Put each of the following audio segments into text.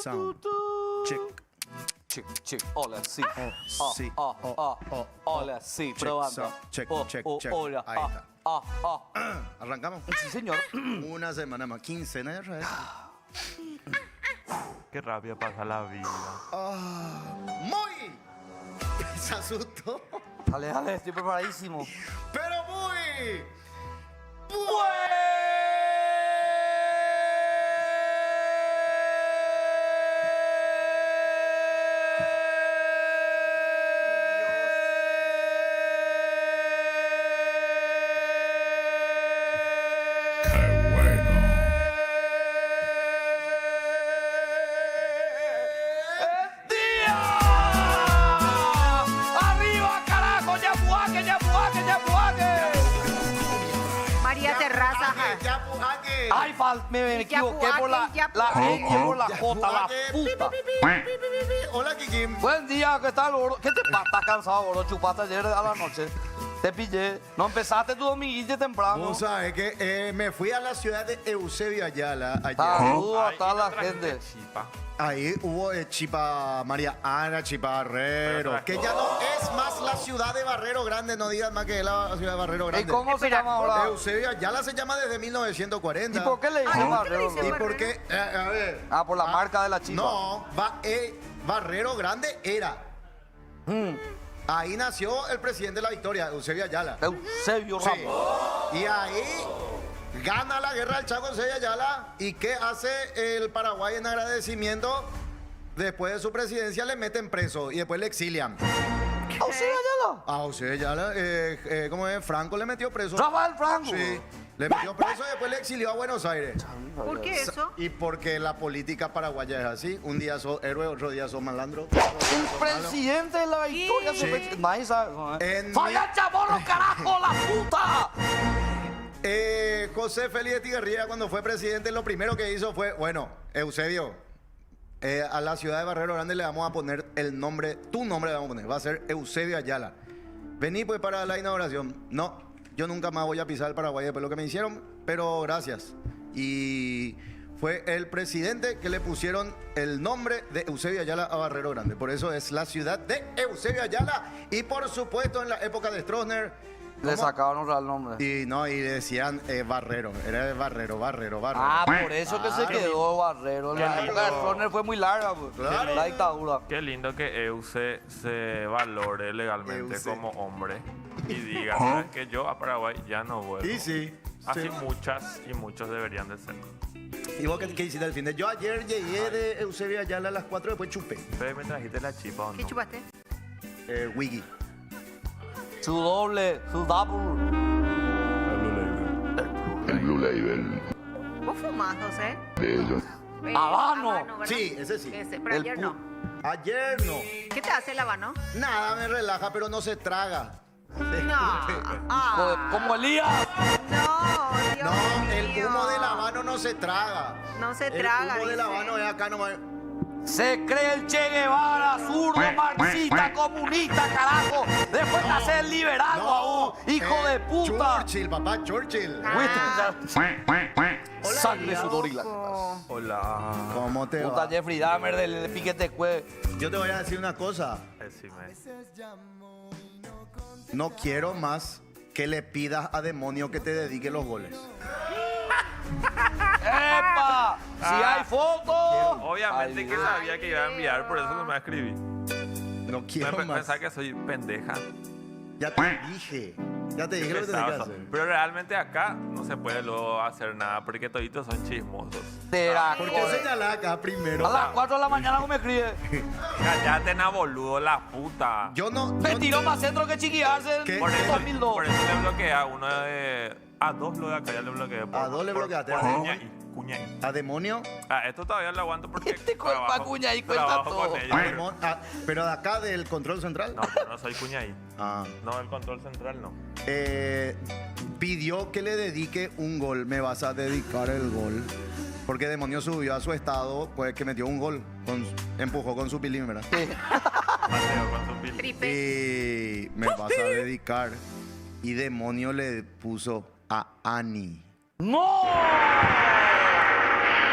sound. Check. Check. Hola, sí. Sí. Hola, sí. Check, Probando. sound. Check, check. Hola. Ahí está. Arrancamos. Sí, señor. Una semana más. Quincena de redes. Qué rápido pasa la vida. Muy. Se asustó. Dale, estoy preparadísimo. Pero muy. ¡Arriba, carajo! ¡Yapuaque! María Terraza. Ay, me equivoqué por la por la J, la puta. Hola, Kikim. Buen día, ¿qué tal, gordo? ¿Qué te pasa? ¿Estás cansado, gordo? Chupaste ayer a la noche. Te pillé. No empezaste tu domiguille temprano. Vos sabés que me fui a la ciudad de Eusebio Ayala ayer. Saludos a Ay, toda y no la trajiste gente. chipa. Ahí hubo Chipa María Ana, Chipa Barrero, que ya no es más la ciudad de Barrero Grande, no digas más que es la ciudad de Barrero ¿Y Grande. cómo se llama ahora? Eusebio Ayala se llama desde 1940. ¿Y por qué le dicen ¿por qué le barrero? dicen ¿Y gordo? por qué? A ver. Por la marca de la chipa. No, Barrero Grande era. Ahí nació el presidente de la Victoria, Eusebio Ayala. Eusebio Sí. Ramos. Y ahí gana la guerra del Chaco Eusebio Ayala. ¿Y qué hace el Paraguay en agradecimiento? Después de su presidencia le meten preso y después le exilian. Eusebio Ayala. A Eusebio Ayala, ¿cómo es? Franco le metió preso. Rafael Franco. Sí, le metió preso y después le exilió a Buenos Aires. ¿Por qué eso? Y porque la política paraguaya es así. Un día sos héroe, otro día sos malandro. El presidente de la Victoria. Sí. Nadie sabe. En ¡Fabián Chamorro, carajo, la puta! José Félix Etigarribia, cuando fue presidente, lo primero que hizo fue, bueno, Eusebio, a la ciudad de Barrero Grande le vamos a poner el nombre, tu nombre le vamos a poner, va a ser Eusebio Ayala. Vení pues para la inauguración. No, yo nunca más voy a pisar el Paraguay después de lo que me hicieron, pero gracias. Y fue el presidente que le pusieron el nombre de Eusebio Ayala a Barrero Grande. Por eso es la ciudad de Eusebio Ayala. Y por supuesto en la época de Stroessner, Le sacaban un real nombre. y decían Barrero, era Barrero. Por eso que se quedó Barrero. La época de Stroessner fue muy larga, pues. Claro. La dictadura. Qué lindo que Euse se valore legalmente Euse. como hombre y diga, ¿sabes que yo a Paraguay ya no vuelvo? Y sí. Así sí. muchas y muchos deberían de ser. ¿Y vos qué hiciste al fin de? Yo ayer llegué de Eusebio Ayala a las 4, después chupé. Pero me trajiste la chipa o no. ¿Qué chupaste? Wiggy. Su doble, su double. El Blue Label ¿Vos fumás, José? de ellos. Habano. ¿verdad? Sí, ese sí. Pero El ayer pu- no. Ayer no. ¿Qué te hace el habano? Nada, me relaja, pero no se traga. No. Como Elías. No, Dios No, el mío. humo del habano no se traga. No se traga, El humo del dice. habano es acá nomás. Se cree el Che Guevara, zurdo, marxista, comunista, carajo. Después te hace el liberal, guau. Hijo de puta. Churchill, papá, Churchill. Sangre, sudor y lágrimas. Ojo. Hola. ¿Cómo te Puta va? Jeffrey Dahmer del piquete cue. Yo te voy a decir una cosa. Decime. No quiero más que le pidas a demonio que te dedique los goles. ¡Epa! Si hay fotos. Obviamente Ay, que Dios. sabía que iba a enviar, por eso no me escribí. No quiero más. Pensaba que soy pendeja. Ya te dije. Ya te dije lo que tenés que Pesado. hacer. Pero realmente acá no se puede luego hacer nada porque toditos son chismosos. Será, ¿Por qué joder. señalás acá primero? A las 4 de la mañana no me escribe. Cállate, na boludo, la puta. Yo no. Me yo- tiró más centro que chiquillarse ¿Qué? en Por eso, 2002. por eso le bloqueé a uno de. A dos lo de acá ya le bloqueé. A dos le bloqueaste. Por Ajá. Cuñaí. ¿A demonio? Esto todavía lo aguanto porque. Este con trabajo- Cuñaí cuenta trabajo todo. con ellos. Pero de acá del control central. No, yo no soy Cuñaí. Ah. No, el control central no. Pidió que le dedique un gol. Me vas a dedicar el gol. Porque Demonio subió a su estado, pues que metió un gol. Empujó con su pilín, ¿verdad? Mateo con su pil. Tripe. Y me vas a dedicar. Y Demonio le puso a Ani. ¡No!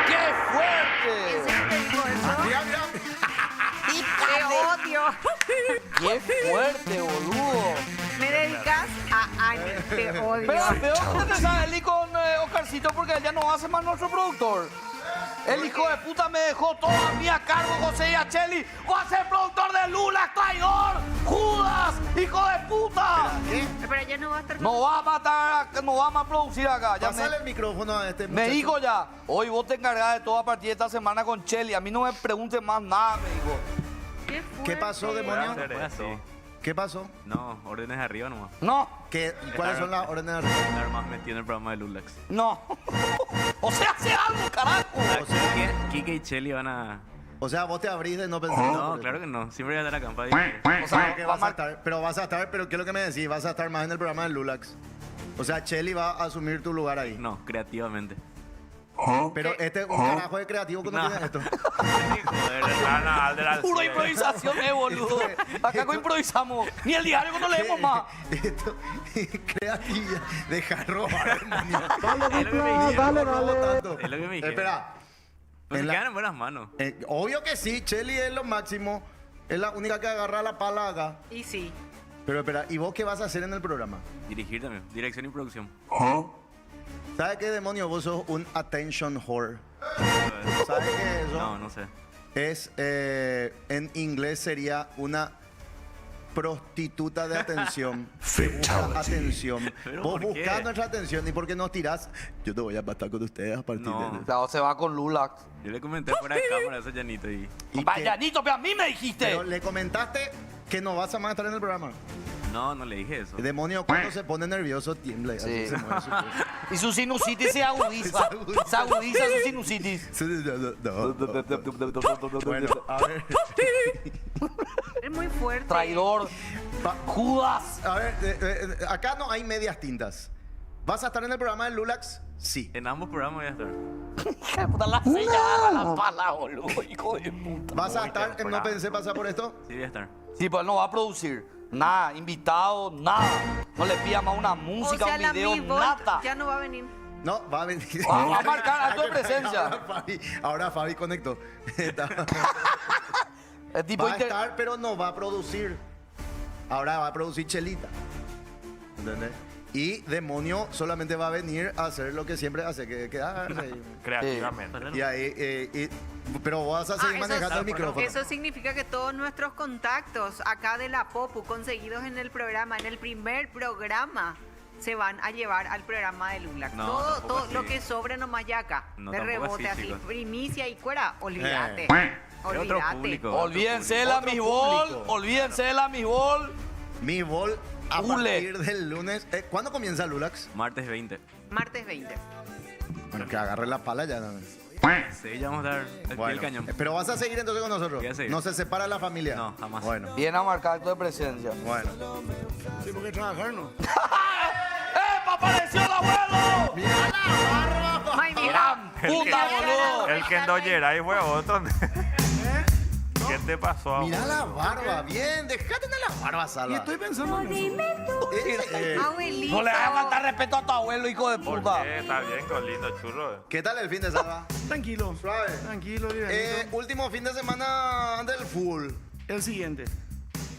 ¡Qué ¿En fuerte! serio te digo eso? Mira, mira. Te odio. ¡Qué fuerte, boludo! Me dedicas a años. Te odio. Pero peor que te sale con Oscarcito porque él ya no hace más nuestro productor. El hijo de puta me dejó todo a mí a cargo, José y a Cheli. ¡Voy a ser productor de Lula, traidor! ¡Judas! ¡Hijo de puta! ¿Qué? Pero ya no va a estar con... No va a matar, no va a producir acá. Ya Pásale el micrófono a este me muchacho. dijo ya, hoy vos te encargás de todo a partir de esta semana con Cheli. A mí no me preguntes más nada, me dijo. Qué fuerte. ¿Qué pasó, Voy a demonio? hacer eso. ¿Qué pasó? No, órdenes de arriba nomás. No, ¿Qué? ¿Cuáles son las órdenes de arriba? Estar más metido en el programa de Lulax. no. O sea, hace algo, carajo. Kike y Cheli van a... O sea, vos te abrís de no pensar. No, claro que no. Siempre voy a estar acá para O sea, Que va a vas a estar, pero ¿qué es lo que me decís? Vas a estar más en el programa de Lulax. O sea, Cheli va a asumir tu lugar ahí. No, creativamente. Pero este es un carajo de creativo que no, No. tiene esto. Joder, Rana, Alder al puro 100. improvisación, boludo. Acá no improvisamos. Ni el diario no leemos más. Esto, creatividad. Deja robar, demonio. Es lo que me dijeron. No robo tanto. Es lo que me dijeron. Espera. Pues En se la- quedan en buenas manos. Obvio que sí, Cheli es lo máximo. Es la única que agarra la pala acá. Y sí. Pero espera, ¿y vos qué vas a hacer en el programa? Dirigir también. Dirección y producción. ¿Sabes qué, demonio? Vos sos un attention whore. ¿Sabes qué es eso? No, no sé. Es, en inglés sería una prostituta de atención. Que busca atención. ¿Pero Vos por qué? buscas nuestra atención y porque nos tirás, yo te voy a pasar con ustedes a partir No. de... Claro, se va con Lulax. Yo le comenté fuera de cámara eso a Janito y... ¿Y qué? Vayanito, pero a mí me dijiste. Pero le comentaste que no vas a más estar en el programa. No, no le dije eso. El demonio cuando se pone nervioso tiembla. Sí. Así se mueve su cuerpo. Y su sinusitis se agudiza. Se agudiza su sinusitis. Bueno, a ver. Es muy fuerte. Traidor. Judas. A ver, acá no hay medias tintas. ¿Vas a estar en el programa de Lulax? Sí. En ambos programas voy a estar. Hija de puta, la sella agarra la pala, boludo. Hijo de puta. ¿Vas a Muy estar en No temprano. Pensé Pasar por esto? Sí, voy a estar. Sí, pues él no va a producir. Nada, invitado, nada. No le pida más una O música, sea, un la video, Mi Volt nada. ya no va a venir. No, va a venir. Va a marcar acto de presencia. Ahora Fabi conectó. El tipo Va a inter- estar, pero no va a producir. Ahora va a producir Chelita. ¿Entendés? Y Demonio solamente va a venir a hacer lo que siempre hace, que quedarse ahí. Creativamente. Y ahí, pero vas a seguir manejando el micrófono. Eso significa que todos nuestros contactos acá de la Popu conseguidos en el programa, en el primer programa, se van a llevar al programa de Lulax. No, todo tampoco así. lo que sobre nomás ya acá. No, de tampoco rebote así, así, chicos. primicia y cuera, olvídate. Es otro Olvídate. público. Olvídense de la Otro Misbol. público. Olvídense de la Misbol. Mi bol a Hule. partir del lunes. ¿Cuándo comienza Lulax? Martes 20. Martes 20. Bueno, que agarre la pala ya. ¿no? Sí, ya vamos a dar el pie Bueno, del cañón. pero vas a seguir entonces con nosotros. Voy a seguir. No se separa la familia. No, jamás. Bueno, Viene a marcar acto de presencia. bueno. Sí, porque trabajar no. ¡Epa, apareció el abuelo! Ay, mira. Puta, boludo. El que no Geray fue otro. ¿Qué te pasó? Mira la barba, bien, déjate de la barba, Y Sala. estoy pensando en eso. Abuelito. No le vas a faltar respeto a tu abuelo, hijo de ¿Por puta. qué? Está bien, con lindo churro. ¿Qué tal el fin de semana? Tranquilo. Suave. Tranquilo, livianito. Último fin de semana antes del fútbol. El siguiente.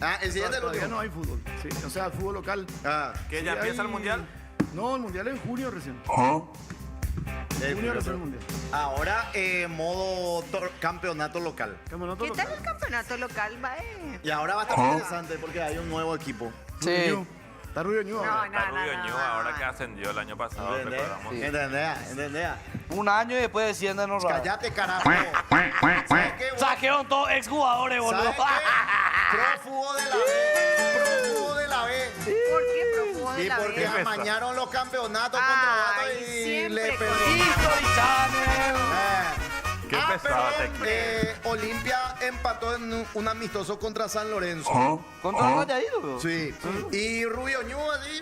Ah, el siguiente el Todavía último. no hay fútbol. Sí, o sea, fútbol local. Ah, ¿Qué? ¿Ya Sí, empieza hay- el mundial? No, el mundial es en junio recién. el Junio recién el fútbol. mundial. Ahora modo campeonato local. Campeonato ¿Qué tal local. el campeonato local? Va, Y ahora va a estar interesante porque hay un nuevo equipo. Sí. Rubio. Está Rubio Ñu ahora. Está Rubio Ñu, ahora que ascendió el año pasado, ¿Entendés? recordamos. ¿Entendés? Un año y después descienden los raros. Cállate, carajo. ¿Sabes qué? Saquearon todos exjugadores, boludo. ¿Sabes qué? Prófugo de la B. Prófugo de la B. ¿Por qué prófugo de Y la porque B? amañaron los campeonatos Ay, contra Vato y siempre le con perdieron. History Channel. Qué pesado te crees. Olimpia empató en un amistoso contra San Lorenzo. Contra el Valladolid, bro. Sí. Y Rubio Ñu así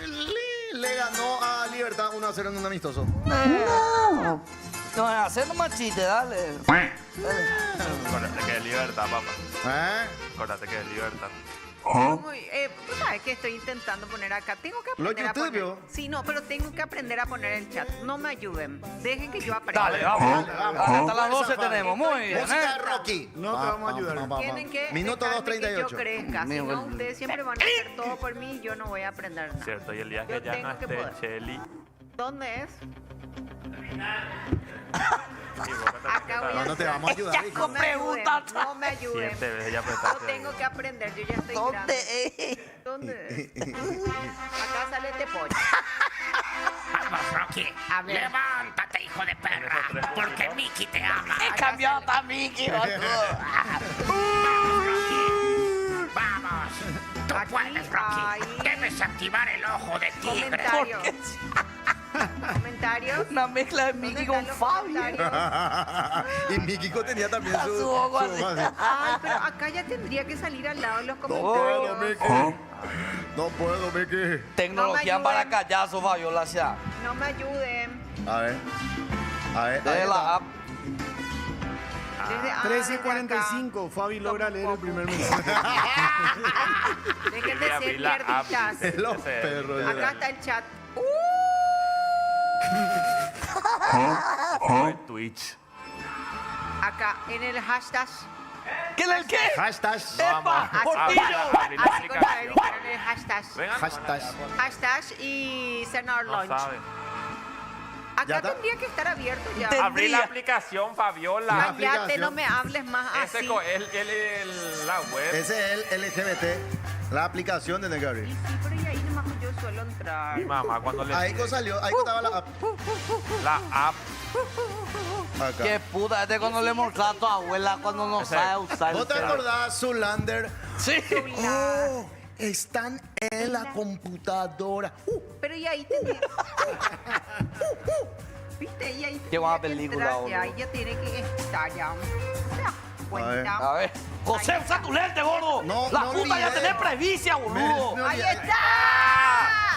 le ganó a Libertad 1-0 en un amistoso. No, hacer nomás chiste, dale. Acuérdate que es libertad, papá. ¿Eh? Acuérdate que es libertad. Tú sabes que estoy intentando poner acá. Tengo que Los aprender a poner. YouTube. Sí, no, pero tengo que aprender a poner el chat. No me ayuden. Dejen que yo aprenda. Dale, vamos. Dale, Hasta las 12 Fuerza, tenemos. Muy bien. Música de Rocky. No te vamos a ayudar. Tienen que Minuto dejarme que 2:38. yo crezca. Si Mío, no, el- ustedes siempre van a hacer todo por mí y yo no voy a aprender nada. Cierto, y el día Yo que ya no tengo que esté poder. Cheli. ¿Dónde es? y vos que tenés Acá que voy a estar- No te vamos a ayudar, hijo. No me ayuden. No me ayuden. 7 veces ya Yo apretaste. tengo que aprender. Yo ya estoy grande. ¿Dónde es? Acá sale este pollo. Vamos, Rocky. A ver. Levántate, hijo de perra. Porque Mickey te ama. He cambiado hasta Mickey, boludo. Vamos. Tú Aquí puedes, Rocky. hay- Debes activar el ojo de tigre. Comentarios. ¿Comentarios? Una mezcla de ¿Dónde Mickey están con los Fabio. comentarios? Y Míquico tenía también A su su ojo así. ojo así. Ay, pero acá ya tendría que salir al lado los No puedo, comentarios. Miki. No puedo, Miki. Tecnología No me para ayuden. callazo, Fabiola. Ya. No me ayuden. A ver. A ver. De ahí la está. app. Desde, 13:45. Fabi logra leer el primer mensaje. Dejen de Quería ser abrir la app. pierditas. Los Ese- perros. Acá ya. está el chat. Fue Twitch. Acá en el hashtag. ¿Qué es el qué? Hashtag. ¡Epa! Así, ¡Portillo! abrir la así con la aplicación. Erika en el hashtag. Vengan, Hashtag. Hashtag y cenar no lunch. sabe. ¿Ya Acá está? tendría que estar abierto ya. Te- Abrí la Tendría. aplicación, Fabiola. Cállate, aplicación. no me hables más Ese así. la web. Ese es el LGBT. La aplicación tiene que Y abrir. sí, pero y ahí nomás yo suelo entrar. Mi mamá cuando le Ahí salió. Ahí estaba la app. la app. Acá. Qué puta, este cuando le mostraba a tu abuela cuando no Ese- sabe usar ¿Vos el te celular. acordás, Zulander? Sí. Oh, están en la computadora. Pero y ahí tendría. ¿Viste? Y ahí Qué tendría buena que película, entrar ya. boludo. Ahí ya tiene que estar ya. ¿Se das cuenta? A ver. José, usa tu lente, gordo. No, la no puta ya olvidé. tenés presbicia, boludo. Me- ¡Ahí olvidé. está!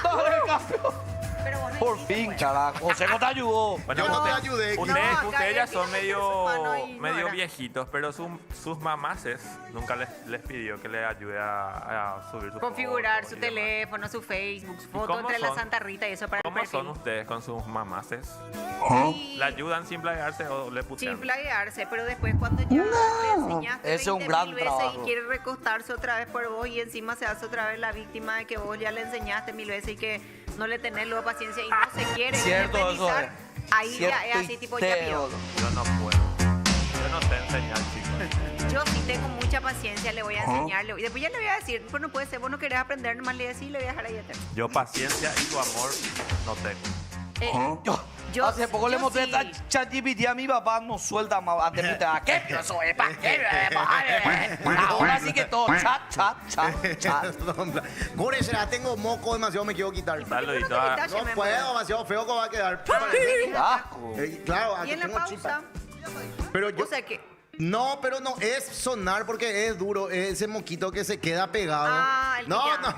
Dale, campeón. Pero vos no Por hiciste. fin, carajo. José no te ayudó. Bueno, Yo no te usted- ayudé. Ustedes, No, acá ustedes ya él son tiene su mano y no medio era. viejitos, pero sus mamases nunca les pidió que les ayude a subir su Configurar foto su y demás. teléfono, su Facebook, su foto cómo entre la son? Santa Rita y eso para el ¿Cómo perfil. son ustedes con sus mamases? Sí, ¿Le ayudan sin plaguearse o le sin putean? flaguearse, pero después cuando ya le enseñaste ese es un 20.000 gran veces trabajo. y quiere recostarse otra vez por vos y encima se hace otra vez la víctima de que vos ya le enseñaste 1000 veces y que no le tenés luego paciencia y no se quiere Cierto, eso independizar, es. ahí ya es Cierto así y tipo ya teo. pidió. Yo no puedo. Yo no sé enseñar, chicos. Yo sí tengo mucha paciencia, le voy a enseñarle. Y después ya le voy a decir, pues no puede ser, vos no querés aprender, nomás le decís y le voy a dejar ahí eterno. Yo paciencia y tu amor no tengo. Yo- Hace poco le yo mostré sí. esta ChatGPT a mi papá, no suelta más. Antes puteaba, ¿qué? Yo soy pa' qué. Ahora sí que todo, chat. Gore, será, tengo moco demasiado, me quiero quitar. Saludito te a... quitas? No me puedo, muero. demasiado feo que va a quedar. Asco. Claro, Y aquí en la tengo pausa, chipa. Pero yo, o sea que... no, pero no es sonar porque es duro, es ese moquito que se queda pegado. Ah, el que no, ya- no,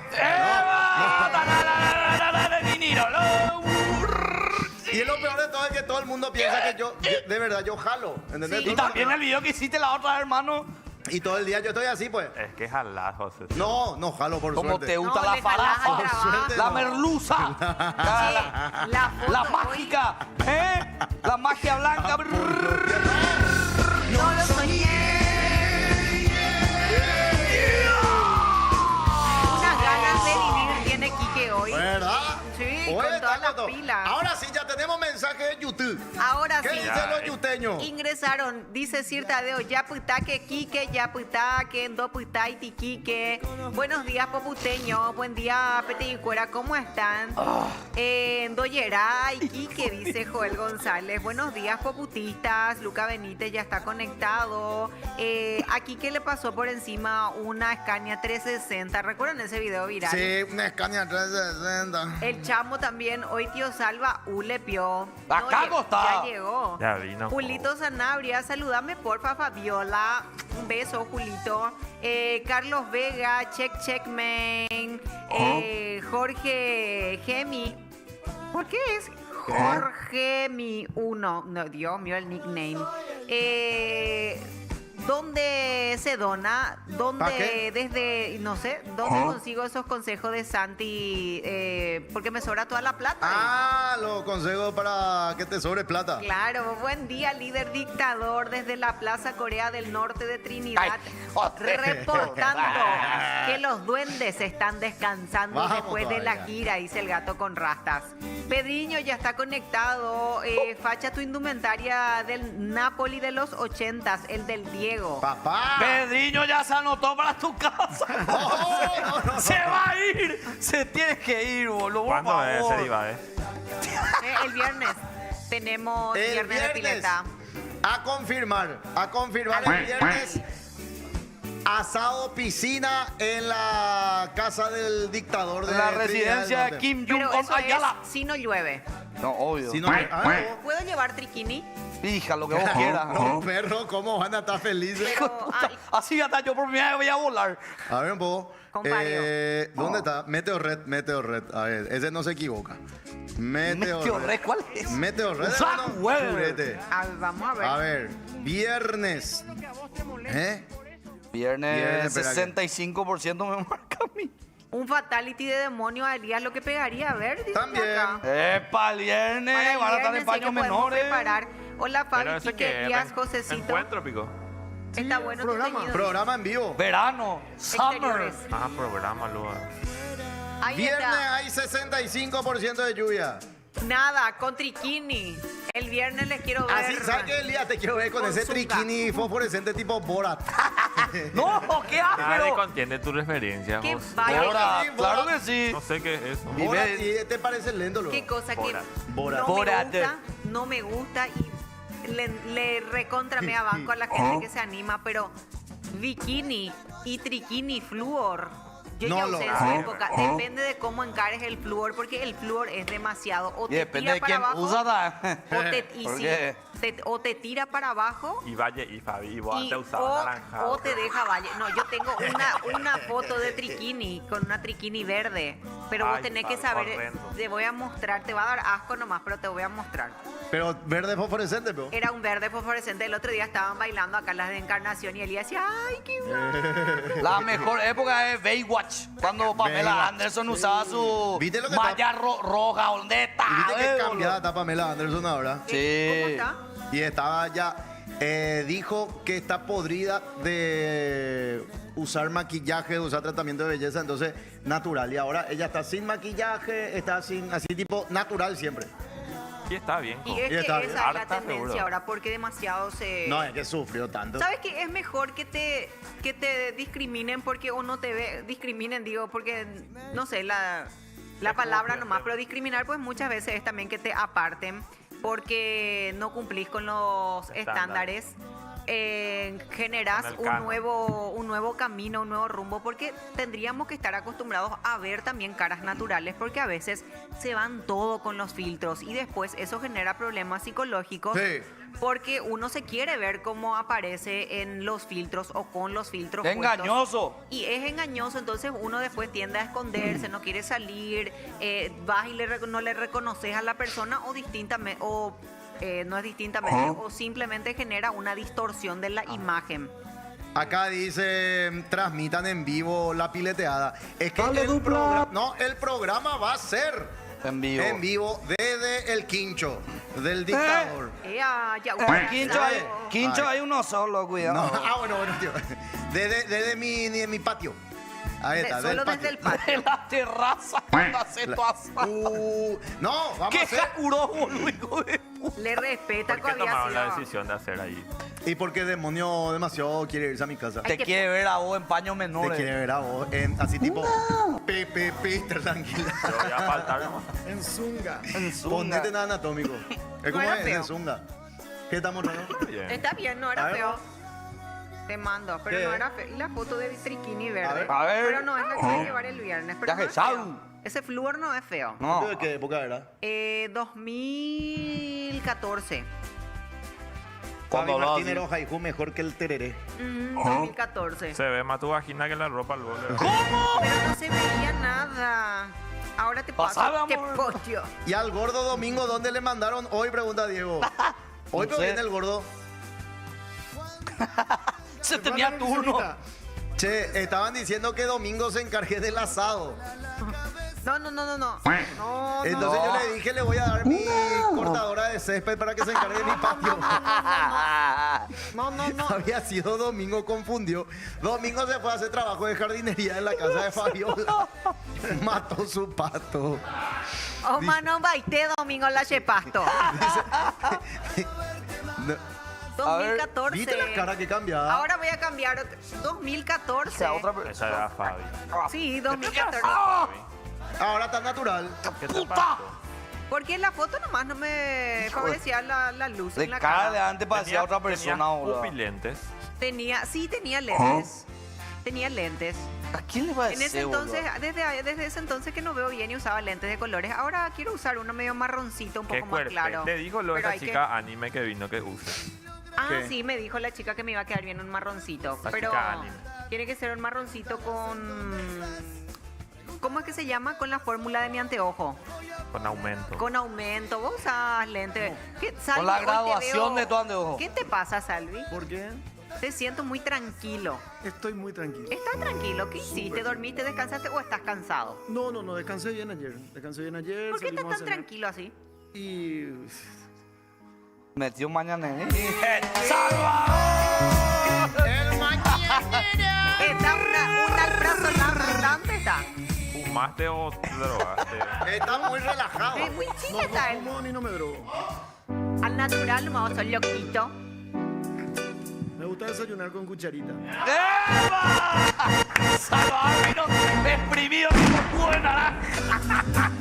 Y lo peor de todo es que todo el mundo piensa que yo de verdad, yo jalo. ¿Entendés? Sí. Y también el video que hiciste la otra, hermano, Y todo el día yo estoy así, pues. Es que jalar, José. No jalo por como suerte. te gusta No, la le jalás al faraja, trabajo. la no. merluza, Sí, la foto la hoy- mágica, ¿eh? La magia blanca. No lo soñé. Unas ganas de vivir tiene Quique hoy. ¿Verdad? Sí, Hoy con está todas las todo. pilas. Ahora sí, ya tenemos mensaje de YouTube. Ahora ¿Qué sí. dicen los yuteños? Ingresaron, dice Cirtadeo, Yaputaque, Quique, Yaputaque, Doputaiti, Quique. Buenos días, poputeño. Buen día, Petigucuera, ¿cómo están? Doyeray, Quique, dice Joel González. Buenos días, poputistas. Luca Benítez ya está conectado. A Quique le pasó por encima una Scania 360. ¿Recuerdan ese video viral? Sí, una Scania 360. El chamo también, hoy tío Salva, le pió. Acá No, está. ya llegó. Ya vino. Julito Sanabria, saludame porfa, Fabiola. Un beso, Julito. Carlos Vega, check, man. Jorge Gemi. ¿Por qué es Jorge Mi 1? No, Dios mío, el nickname. ¿Dónde se dona? ¿Pa' ¿Dónde qué? desde, no sé, dónde consigo esos consejos de Santi? Porque me sobra toda la plata. Ah, los consejos para que te sobre plata. Claro, buen día, líder dictador desde la Plaza Corea del Norte de Trinidad, Ay, joder. reportando que los duendes están descansando Vamos después de la todavía. gira, dice el gato con rastas. Pedriño ya está conectado, facha tu indumentaria del Napoli de los 80s, el del Diego. Papá. Pedriño ya se anotó para tu casa. No. Se va a ir. Se tiene que ir, boludo. Por ¿Cuándo es favor. ese Iba, El viernes tenemos El viernes de pileta. A confirmar el viernes. Asado piscina en la casa del dictador de La Trinidad del residencia de Norte. Kim Pero Jong-un eso Ayala. es si no llueve. No, obvio. Si no, ¿Puedo llevar triquini? Hija, lo que vos quieras. no, perro, ¿cómo van a estar felices? Pero, ay, Así hasta yo por primera vez voy a volar. A ver un poco. Compadre. ¿Dónde está? Meteorred. A ver, ese no se equivoca. Meteorred, ¿cuál es? Meteorred. Zack no, Weber. purete. vamos a ver. A ver, viernes. Viernes, espera que- 65% me marca a mí. Un fatality de demonio haría lo que pegaría. A ver, dice También. acá. Epa, el viernes, Para el van a estar viernes en paños sí nos podemos menores. preparar. Hola, Pero Fabi, ese Quique que Díaz, Josecito. encuentro, pico. Está bueno tu programa. teñido. Programa en vivo. Verano, summer. Exteriores. Ah, programa, luego. Ahí Viernes está. hay 65% de lluvia. Nada, con triquini. El viernes les quiero ver. Así, ¿sabes qué, Elías? Te quiero ver con Con ese Zunga. triquini fosforescente tipo Borat. No, qué Nadie áspero. contiene tu referencia, Qué vos. vaya. Ahora, Sí, claro Borat. que sí. No sé qué es eso. Y Borat, ve- y te parece lento, luego. Qué cosa que Borat. Borat. no Borat. me gusta, no me gusta y le recontra me abanco a la gente que se anima, pero bikini y triquini flúor. Yo No ya lo usé en su hago. época. Depende de cómo encares el flúor, porque el flúor es demasiado. O Y te depende tira de para quién abajo, usa. y ¿Por sí, qué? o te tira para abajo. Y Valle y Fabi, y vos Y, antes usabas naranja. o te deja valle. No, yo tengo una foto de triquini con una triquini verde. Pero vos Ay, tenés que Fabi, saber. horrendo. Te voy a mostrar, te va a dar asco nomás, pero te voy a mostrar. Pero verde fosforescente, pero. Era un verde fosforescente. El otro día estaban bailando acá las de Encarnación y Elías decía, ¡ay, qué guay! La mejor época es Baywatch, cuando Pamela Baywatch. Anderson usaba su ¿Viste lo que malla roja. ¿Dónde está? ¿Y viste que boludo? cambiada está Pamela Anderson ahora? Sí. ¿Cómo está? Y estaba ya. Dijo que está podrida de usar maquillaje, de usar tratamiento de belleza, entonces natural. Y ahora ella está sin maquillaje, está sin, así tipo natural siempre. Y está bien. Y co. es Y está que bien. esa es Ahora la está tendencia seguro. ahora, porque demasiado se... No, es que sufrió tanto. ¿Sabes qué? Es mejor que te discriminen porque uno te ve, discriminen, digo, porque, no sé, la palabra cumple, nomás, sí. pero discriminar pues muchas veces es también que te aparten porque no cumplís con los Estándares. estándares. Generás Con el un canon. nuevo camino, un nuevo rumbo, porque tendríamos que estar acostumbrados a ver también caras naturales, porque a veces se van todo con los filtros y después eso genera problemas psicológicos. Sí. Porque uno se quiere ver cómo aparece en los filtros o con los filtros. ¡Qué puestos. engañoso! Y es engañoso, entonces uno después tiende a esconderse, no quiere salir, vas y no le reconoces a la persona o distintamente, no es distintamente, o simplemente genera una distorsión de la imagen. Acá dice, transmitan en vivo la pileteada. Es que Dale, dupla. el programa va a ser En vivo. en vivo desde el quincho del dictador. Ya, Quincho hay uno solo, No, cuidado. bueno, tío. Desde mi patio. Ahí está, solo del desde el patio. patio. De la terraza cuando hace tu asado. No, vamos a ¡Qué hacer. jacuró, boludo, hijo de puta! Le respeta ¿Por qué que había tomaron la sido. decisión de hacer ahí? Y porque demonio demasiado quiere irse a mi casa. Te quiere ver a vos en paños Te menores. quiere ver a vos, así tipo. Tranquila. Yo voy a faltar, ¿no? En Zunga. En Zunga. Ponete nada anatómico. Es como era es, feo. en Zunga. ¿Qué estamos hablando? Bien. Está bien, no A era ver, feo. vos. Te mando, pero ¿Qué? no era feo. Y la foto de triquini verde. ver. A ver. Pero no es la que voy a llevar el viernes. Pero Ya no que es feo. sabe. Ese flúor no es feo. No. ¿De qué época era? 2014. Cuando Fabi hablaba Martín así. era Jaijú mejor que el tereré. 2014. Se ve más tu vagina que la ropa, luego. Pero no se veía nada. Ahora te paso Pasaba, este amor. pollo. ¿Y al gordo Domingo dónde le mandaron hoy? Pregunta Diego. Hoy No pero sé. viene el gordo. Se tenía turno. Che, estaban diciendo que Domingo se encargue del asado. No. No. Entonces yo le dije, le voy a dar mi cortadora de césped para que se encargue de mi patio. No. Había sido Domingo, confundió. Domingo se fue a hacer trabajo de jardinería en la casa de Fabiola. Mató su pato. Oh, mano, baité domingo la chepasto. No, 2014. ¿viste la cara que cambiaba? Ahora voy a cambiar. 2014. O sea, otra Esa era Fabi. Sí, 2014. Ahora está natural. ¿Qué te ¡Puta! pasó? Porque en la foto nomás no me favorecía la luz De en la cara de cara. antes parecía otra persona, boludo. pupilentes. Tenía lentes. Tenía lentes. ¿A quién le va a En decir, ese entonces, desde ese entonces que no veo bien y usaba lentes de colores. Ahora quiero usar uno medio marroncito, un Qué poco más fuerte. claro. Te dijo lo de Pero esa hay que- chica anime que vino que use. Ah, ¿Qué? sí, me dijo la chica que me iba a quedar bien un marroncito. La pero chica anime. tiene que ser un marroncito con... ¿Cómo es que se llama? Con la fórmula de mi anteojo. Con aumento. Con aumento. Vos usas lentes. ¿Qué, Salvi, Con la hoy te graduación veo- de tu anteojo. ¿Qué te pasa, Salvi? ¿Por qué? Te siento muy tranquilo. Estoy muy tranquilo. ¿Estás tranquilo? ¿Qué hiciste? ¿Dormiste, descansaste o estás cansado? No, descansé bien ayer. Descansé bien ayer. ¿Por qué estás salimos a tan cenar. tranquilo así? Y... Metió mañana. Está un alprazolam. ¿Dónde está? ¿Fumaste o te drogaste? Está muy relajado. Es muy chile No está él. fumo ni no me drogo. Al natural, nomás soy loquito. Me gusta desayunar con cucharita. ¡Salva vino exprimido como jugo de naranja!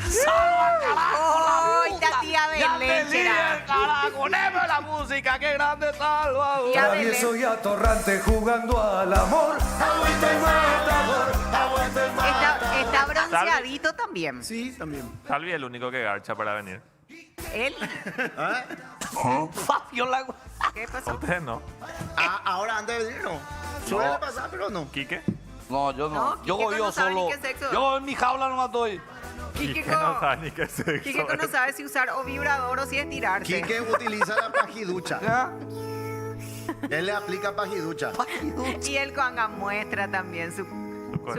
¡Salva, carajo! ¡Ay, la tía ¡Ya Belén! te será. carajo! ¡Poneme la música! ¡Qué grande Salva! Tía Belén. Y atorrante jugando al amor. Agüita y matador, agüita y matador. Está bronceadito también. Sí, también. Salvi es el único que garcha para venir. ¿Él? Fabiola. ¿Qué pasó? Ustedes no. Ah, ahora antes de venir no. Suele pasar, pero no. ¿Quique? No, yo no. No, Yo Quique voy yo no sabe ni solo. qué sexo. Yo en mi jaula nomás estoy. Quique Quique no sabe ni qué sexo Quique no es. sabe si usar o vibrador o si estirarse. Quique utiliza la pajiducha. ¿Ya? Él le aplica pajiducha. Y él cuando muestra también su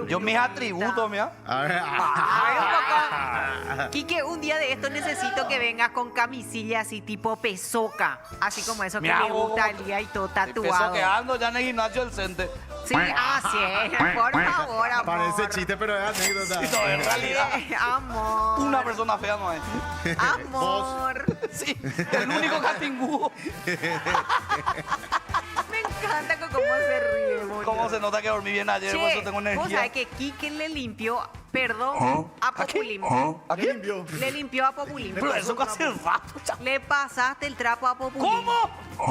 Yo mis atributos, mira. A ver, Ay, un poco. Quique, un día de esto necesito que vengas con camisilla así tipo pesoca. Así como eso que Me le hago- gusta al día y todo Empezó tatuado. que ando ya en el gimnasio del Cente. Sí, por favor, amor. parece chiste, pero es anécdota. No, en realidad, Amor. una persona fea no es. Amor. Sí, el único catingú. Me encanta con cómo se ríe, boludo. ¿Cómo se nota que dormí bien ayer? Por eso Che, tengo vos energía. sabés que Quique le limpió, perdón, a Populín. ¿A ¿Qué quién? limpió? Le limpió a Populín. Pero eso casi hace rato, chaval. Le pasaste el trapo a Populín. ¿Cómo?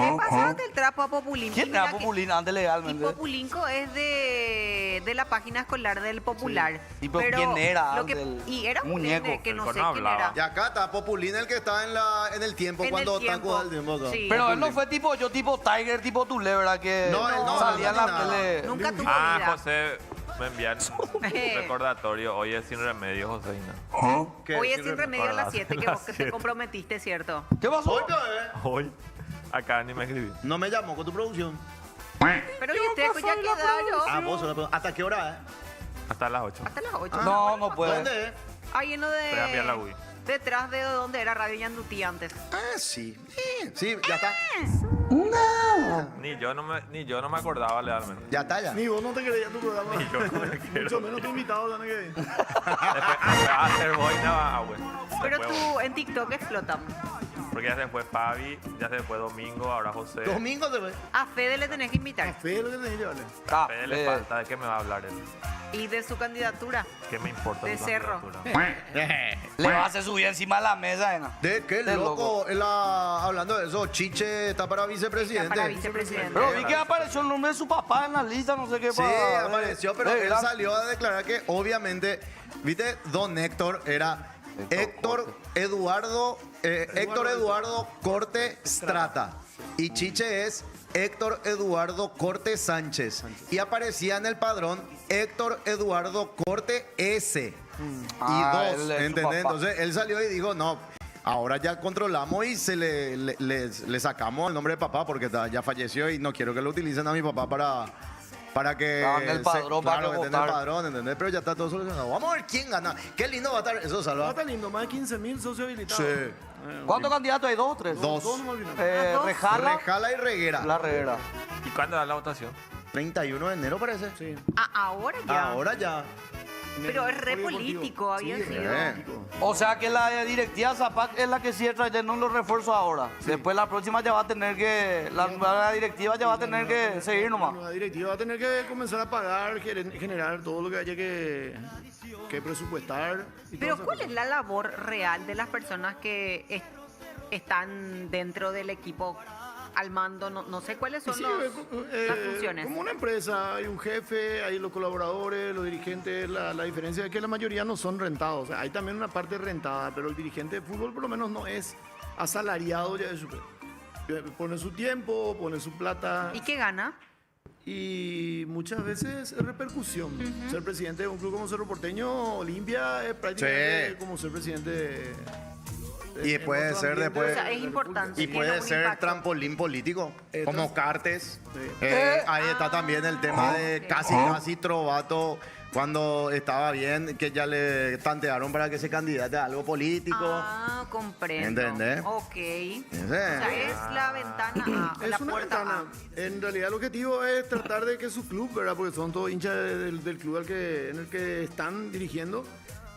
Le pasaste el trapo a Populín. ¿Quién Y era mira que- Populina antes Y legalmente? Populinco es de la página escolar del Popular. ¿Y pero quién era lo que- antes? Y era un Muñeco. nene que El no que sé no quién hablaba. era. Y acá está Populín, el que está en el tiempo, En cuando el tiempo. Taco da el tiempo acá. Sí. Pero él no fue tipo yo, tipo Tiger, tipo Tule, ¿verdad? Que No, él no, salía en no, la no, tele. Nunca tuvo Ah, vida. José, me envían un recordatorio. Hoy es sin remedio, Joseina. ¿Qué? Hoy es sin remedio a las 7 que Las vos que te 7. comprometiste, ¿cierto? ¿Qué pasó? Hoy, bebé. Hoy. Acá ni me escribí. No me llamó con tu producción. Pero yo te ya quedaron Ah, vos, ¿hasta qué hora, Hasta las 8. hasta las 8. No, no puede. ¿Dónde es? Ahí en lo Voy a enviar la de... UI. Detrás de donde era Radio Yandutí antes. Ah, sí. Sí, ya está. Ni yo no me acordaba legalmente. Ya está, ya. Ni vos no te creías tu programa. Ni yo no me quiero. Mucho menos tu invitado, tenés que ir. Después va a hacer boina, güey. Pero tú en TikTok explotan. Porque ya se fue Fabi, ya se fue Domingo, ahora José. Domingo se ve. A Fede le tenés que invitar. Fe lo que tenés que vale. Ah, Fede le falta, ¿de qué me va a hablar él? Y de su candidatura. ¿Qué me importa De su Cerro. candidatura? le vas a hacer subir encima de la mesa, ¿no? De qué De loco. Hablando de eso, Chiche está para vicepresidente. Para vicepresidente. Pero vi que apareció el nombre de su papá en la lista, no sé qué Sí, para- apareció, pero de él gran- salió a declarar que obviamente, viste, Don Héctor era Héctor Eduardo Corte Strata. Y Chiche es Héctor Eduardo Corte Sánchez. Y aparecía en el padrón Héctor Eduardo Corte S. Y Ah, dos, él es su ¿entendés? papá. Entonces él salió y dijo, no, Ahora ya controlamos y se le sacamos el nombre de papá porque ya falleció y no quiero que lo utilicen a mi papá para que... Hagan el padrón para claro, que tenga el votar. padrón, ¿entendés? Pero ya está todo solucionado. Vamos a ver quién gana. Qué lindo va a estar eso, Va a Salva. estar lindo, más de 15.000 socios habilitados. Sí. ¿Cuántos candidatos hay? ¿2 o 3? Dos. Todos nomás vinieron. dos. Rejala, Rejala y Reguera. la Reguera. ¿Y cuándo da la votación? 31 de enero parece. Sí. Ahora ya. Ahora ya. Pero es re Polideportivo. político, había Sí, sido. re. O sea que la directiva Zapac es la que sí trayendo los refuerzos ahora. Después la próxima ya va a tener que... La directiva ya va a tener que seguir nomás. La directiva va a tener que comenzar a pagar, generar todo lo que haya que presupuestar. y Pero todas esas ¿cuál es cosas. la labor real de las personas que están dentro del equipo al mando? No sé cuáles Y son sí, las funciones. Como una empresa, hay un jefe, hay los colaboradores, los dirigentes. La diferencia es que la mayoría no son rentados. O sea, hay también una parte rentada, pero el dirigente de fútbol por lo menos no es asalariado ya de su... Pone su tiempo, pone su plata. ¿Y qué gana? Y muchas veces es repercusión. Ser presidente de un club como Cerro Porteño, Olimpia, es prácticamente Sí. como ser presidente de... Y puede otro ser ambiente después- O sea, es importante. Y tiene puede un ser impacto. trampolín político, como Cartes. Sí. Ahí está también el tema de casi Trovato, cuando estaba bien, que ya le tantearon para que se candidate a algo político. Ah, comprendo. ¿Entendés? Ok. Ese. O sea, es la ventana A, Es la una puerta ventana. A. En realidad el objetivo es tratar de que su club, ¿verdad? Porque son todos hinchas del club en el que están dirigiendo,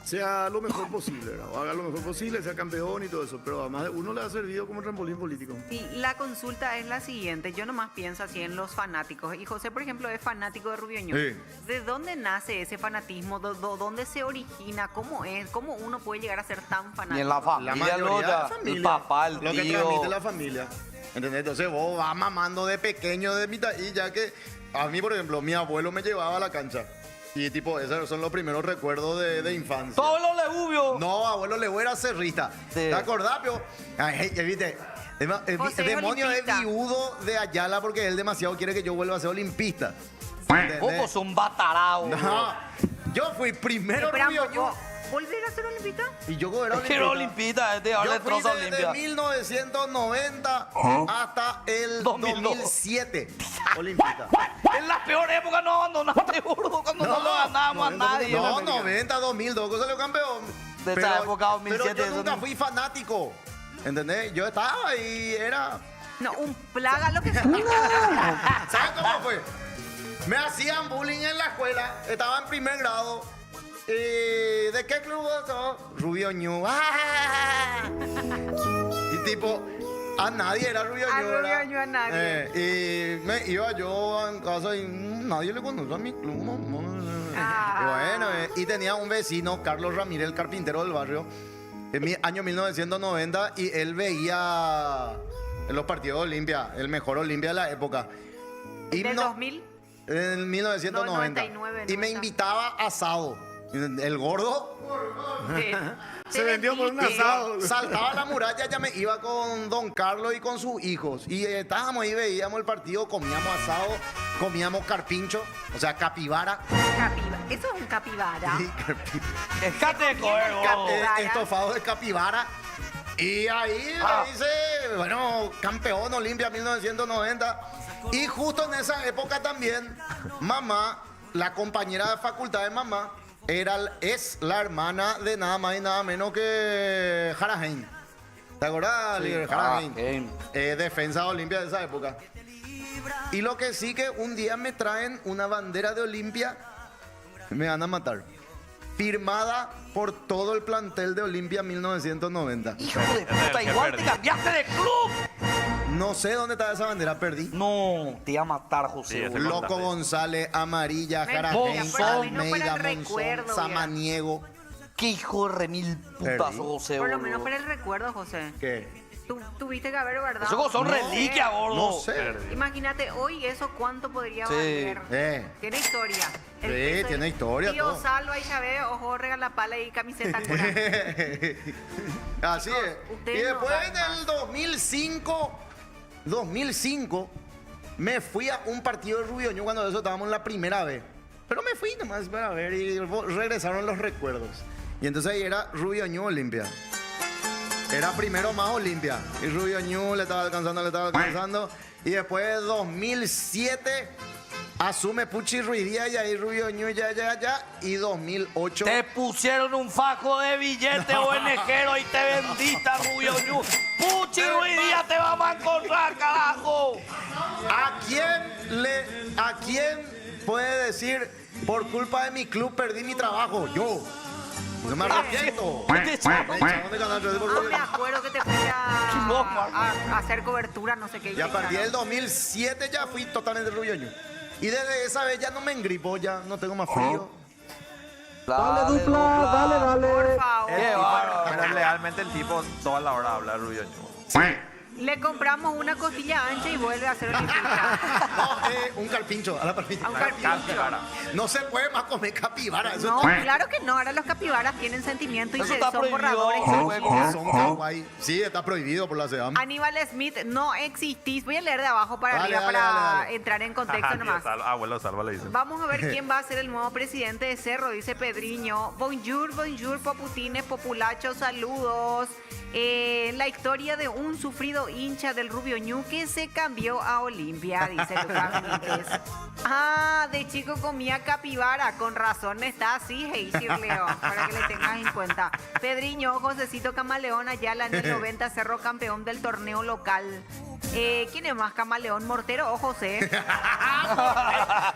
sea lo mejor posible, ¿verdad? O haga lo mejor posible, sea campeón y todo eso. Pero además uno le ha servido como trampolín político. Y la consulta es la siguiente. Yo nomás pienso así en los fanáticos. Y José, por ejemplo, es fanático de Rubio Ñu. Sí. ¿De dónde nace ese fanatismo? ¿Dónde se origina? ¿Cómo es? ¿Cómo uno puede llegar a ser tan fanático? Y en la La familia, mayoría luego de ya, la familia. el papá, el Lo que tío. transmite la familia. ¿Entendés? Entonces vos vas mamando de pequeño de mitad y ya que a mí, por ejemplo, mi abuelo me llevaba a la cancha. Y tipo, esos son los primeros recuerdos de infancia. Todos los legubios. No, abuelo Leo era cerrista. Sí. ¿Te acordás, pio? Ay, viste. José es Demonio es olimpista. viudo de Ayala porque él demasiado quiere que yo vuelva a ser olimpista. ¿Entendés? Vos sos un batarao. No, yo fui primero Espera, Rubio Ñu ¿volver a ser olimpista? y yo era Quiero olimpista. olimpita, ahora le Yo fui troza desde Olimpia. 1990 hasta el 2002. 2007. Olimpista. En la peor época no abandonaste, gordo, cuando no, lo ganábamos a nadie. No, 90, 2002, salió campeón. De esa época, 2007, Pero yo eso nunca no- fui fanático. ¿Entendés? Yo estaba y era... No, un plaga lo que sea. ¿Sabes cómo fue? Me hacían bullying en la escuela, estaba en primer grado. ¿Y de qué club vos sos? Rubio Ñu. ¡Ah! Y tipo, a nadie era Rubio A Ñu. Rubio ¿verdad? Ñu a nadie. Y me iba yo en casa y nadie le conoce a mi club. Ah. Y bueno, y tenía un vecino, Carlos Ramírez, el carpintero del barrio, en mi año 1990, y él veía en los partidos de Olimpia, el mejor Olimpia de la época. ¿Del Himno- 2000? En 1990. 99, Y me 90. invitaba a asado. El gordo Sí. Se vendió por un vendiste. asado. saltaba la muralla, ya me iba con don Carlos y con sus hijos. Y estábamos ahí, veíamos el partido, comíamos asado, comíamos carpincho, o sea, capibara. Eso es un capibara. Y carpi- Es cateco, gordo. Capibara. estofado de capibara. Y ahí me dice, bueno, campeón Olimpia 1990. Y justo en esa época también, mamá, la compañera de facultad de mamá, es la hermana de nada más y nada menos que Jaraheim. ¿Te acordás, líder? Jaraheim. Jaraheim. Defensa de Olimpia de esa época. Y lo que sí que un día me traen una bandera de Olimpia, me van a matar. Firmada por todo el plantel de Olimpia 1990. Hijo de puta, igual te cambiaste de club. No sé dónde está esa bandera, perdí. No, te iba a matar, Sí, José. ese boludo. Loco González, Amarilla, Mentira, Jaraheim, pero al menos para Almeida, el recuerdo, Monzón, ya. Samaniego. Qué hijo de remil putazo, Perdí. José, Por lo boludo. menos para el recuerdo, José. ¿Qué? Tú tuviste que haber guardado. Esos son No. reliquias, gordo. No sé. Perdí. Imagínate, hoy eso cuánto podría Sí. valer. Tiene historia. El Sí, peso tiene de- historia, Tío todo. Salva y Chávez, ojo, regala pala y camiseta cura. Así es. ustedes Y no después dan en el 2005, me fui a un partido de Rubio Ñu cuando eso estábamos en la primera vez. Pero me fui nomás para ver y regresaron los recuerdos. Y entonces ahí era Rubio Ñu Olimpia. Era primero más Olimpia. Y Rubio Ñu le estaba alcanzando. Y después de 2007 asume Puchi Ruiz Díaz y ahí Rubio Ñu ya. Y 2008. Te pusieron un fajo de billetes ONGero y te vendiste, Rubio Ñu. Puchi Ruiz Díaz te vamos a encontrar, carajo. ¿A quién puede decir por culpa de mi club perdí mi trabajo? Yo. No me arrepiento. No me acuerdo que te fuiste a hacer cobertura, no sé qué. Y a partir del 2007 ya fui totalmente Rubio Ñu. Y desde esa vez ya no me engripo, ya no tengo más frío. Dale, dupla, dale. Por favor. Qué bárbaro. Pero realmente el tipo toda la hora habla de Rubio Ñu. Le compramos una costilla ancha y vuelve a hacer pizza. No, un carpincho, a la parrilla. A un carpincho. Capibara. No se puede más comer capibara. Eso No, claro que no. Ahora los capibaras tienen sentimiento y Eso está son prohibido. borradores. Se puede comer. son kawaii. Sí, está prohibido por la SEDAM. Aníbal Smith, no existís. Voy a leer de abajo para Dale, arriba dale, para dale. entrar en contexto Ajá, nomás. Abuelo Salva le dice. Vamos a ver quién va a ser el nuevo presidente de Cerro, dice Pedriño. Bonjour, poputines, populachos, saludos. La historia de un sufrido hincha del Rubio Ñu que se cambió a Olimpia, dice Lucas Benítez. Ah, de chico comía capibara, con razón está así, Heisir Leo, para que le tengas en cuenta. Pedriño, Josecito Camaleón, Ayala en el 90, Cerro campeón del torneo local. ¿Quién es más, Camaleón, Mortero o José?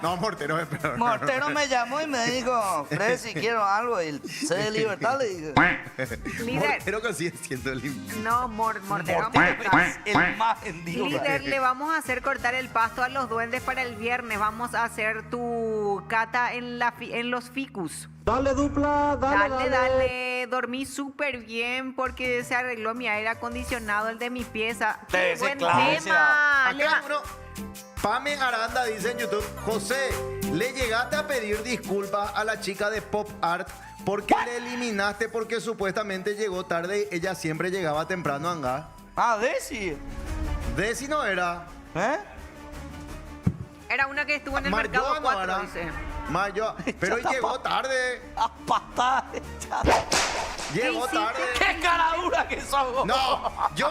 No, Mortero es peor. Mortero me llamó y me dijo, Fred, si quiero algo, y C de libertad le dije. Líder. Mortero que sigue siendo limpio. No, Mortero. Mortero es el más vendido. Líder, le vamos a hacer cortar el pasto a los duendes para el viernes. Vamos a hacer tu cata en los ficus. Dale, dupla, Dale. Dormí súper bien porque se arregló mi aire acondicionado, el de mi pieza. ¡Qué Ese buen clase. tema! Acá uno, Pame Aranda dice en YouTube, José, ¿le llegaste a pedir disculpas a la chica de Pop Art porque le eliminaste porque supuestamente llegó tarde y ella siempre llegaba temprano a Anga? Ah, Desi. Desi no era. ¿Eh? Era una que estuvo en el Marjoa mercado no 4, era. dice. Marjoa, pero llegó tarde. A patadas. Llegó hiciste? tarde. ¡Qué cara dura que sos! No, yo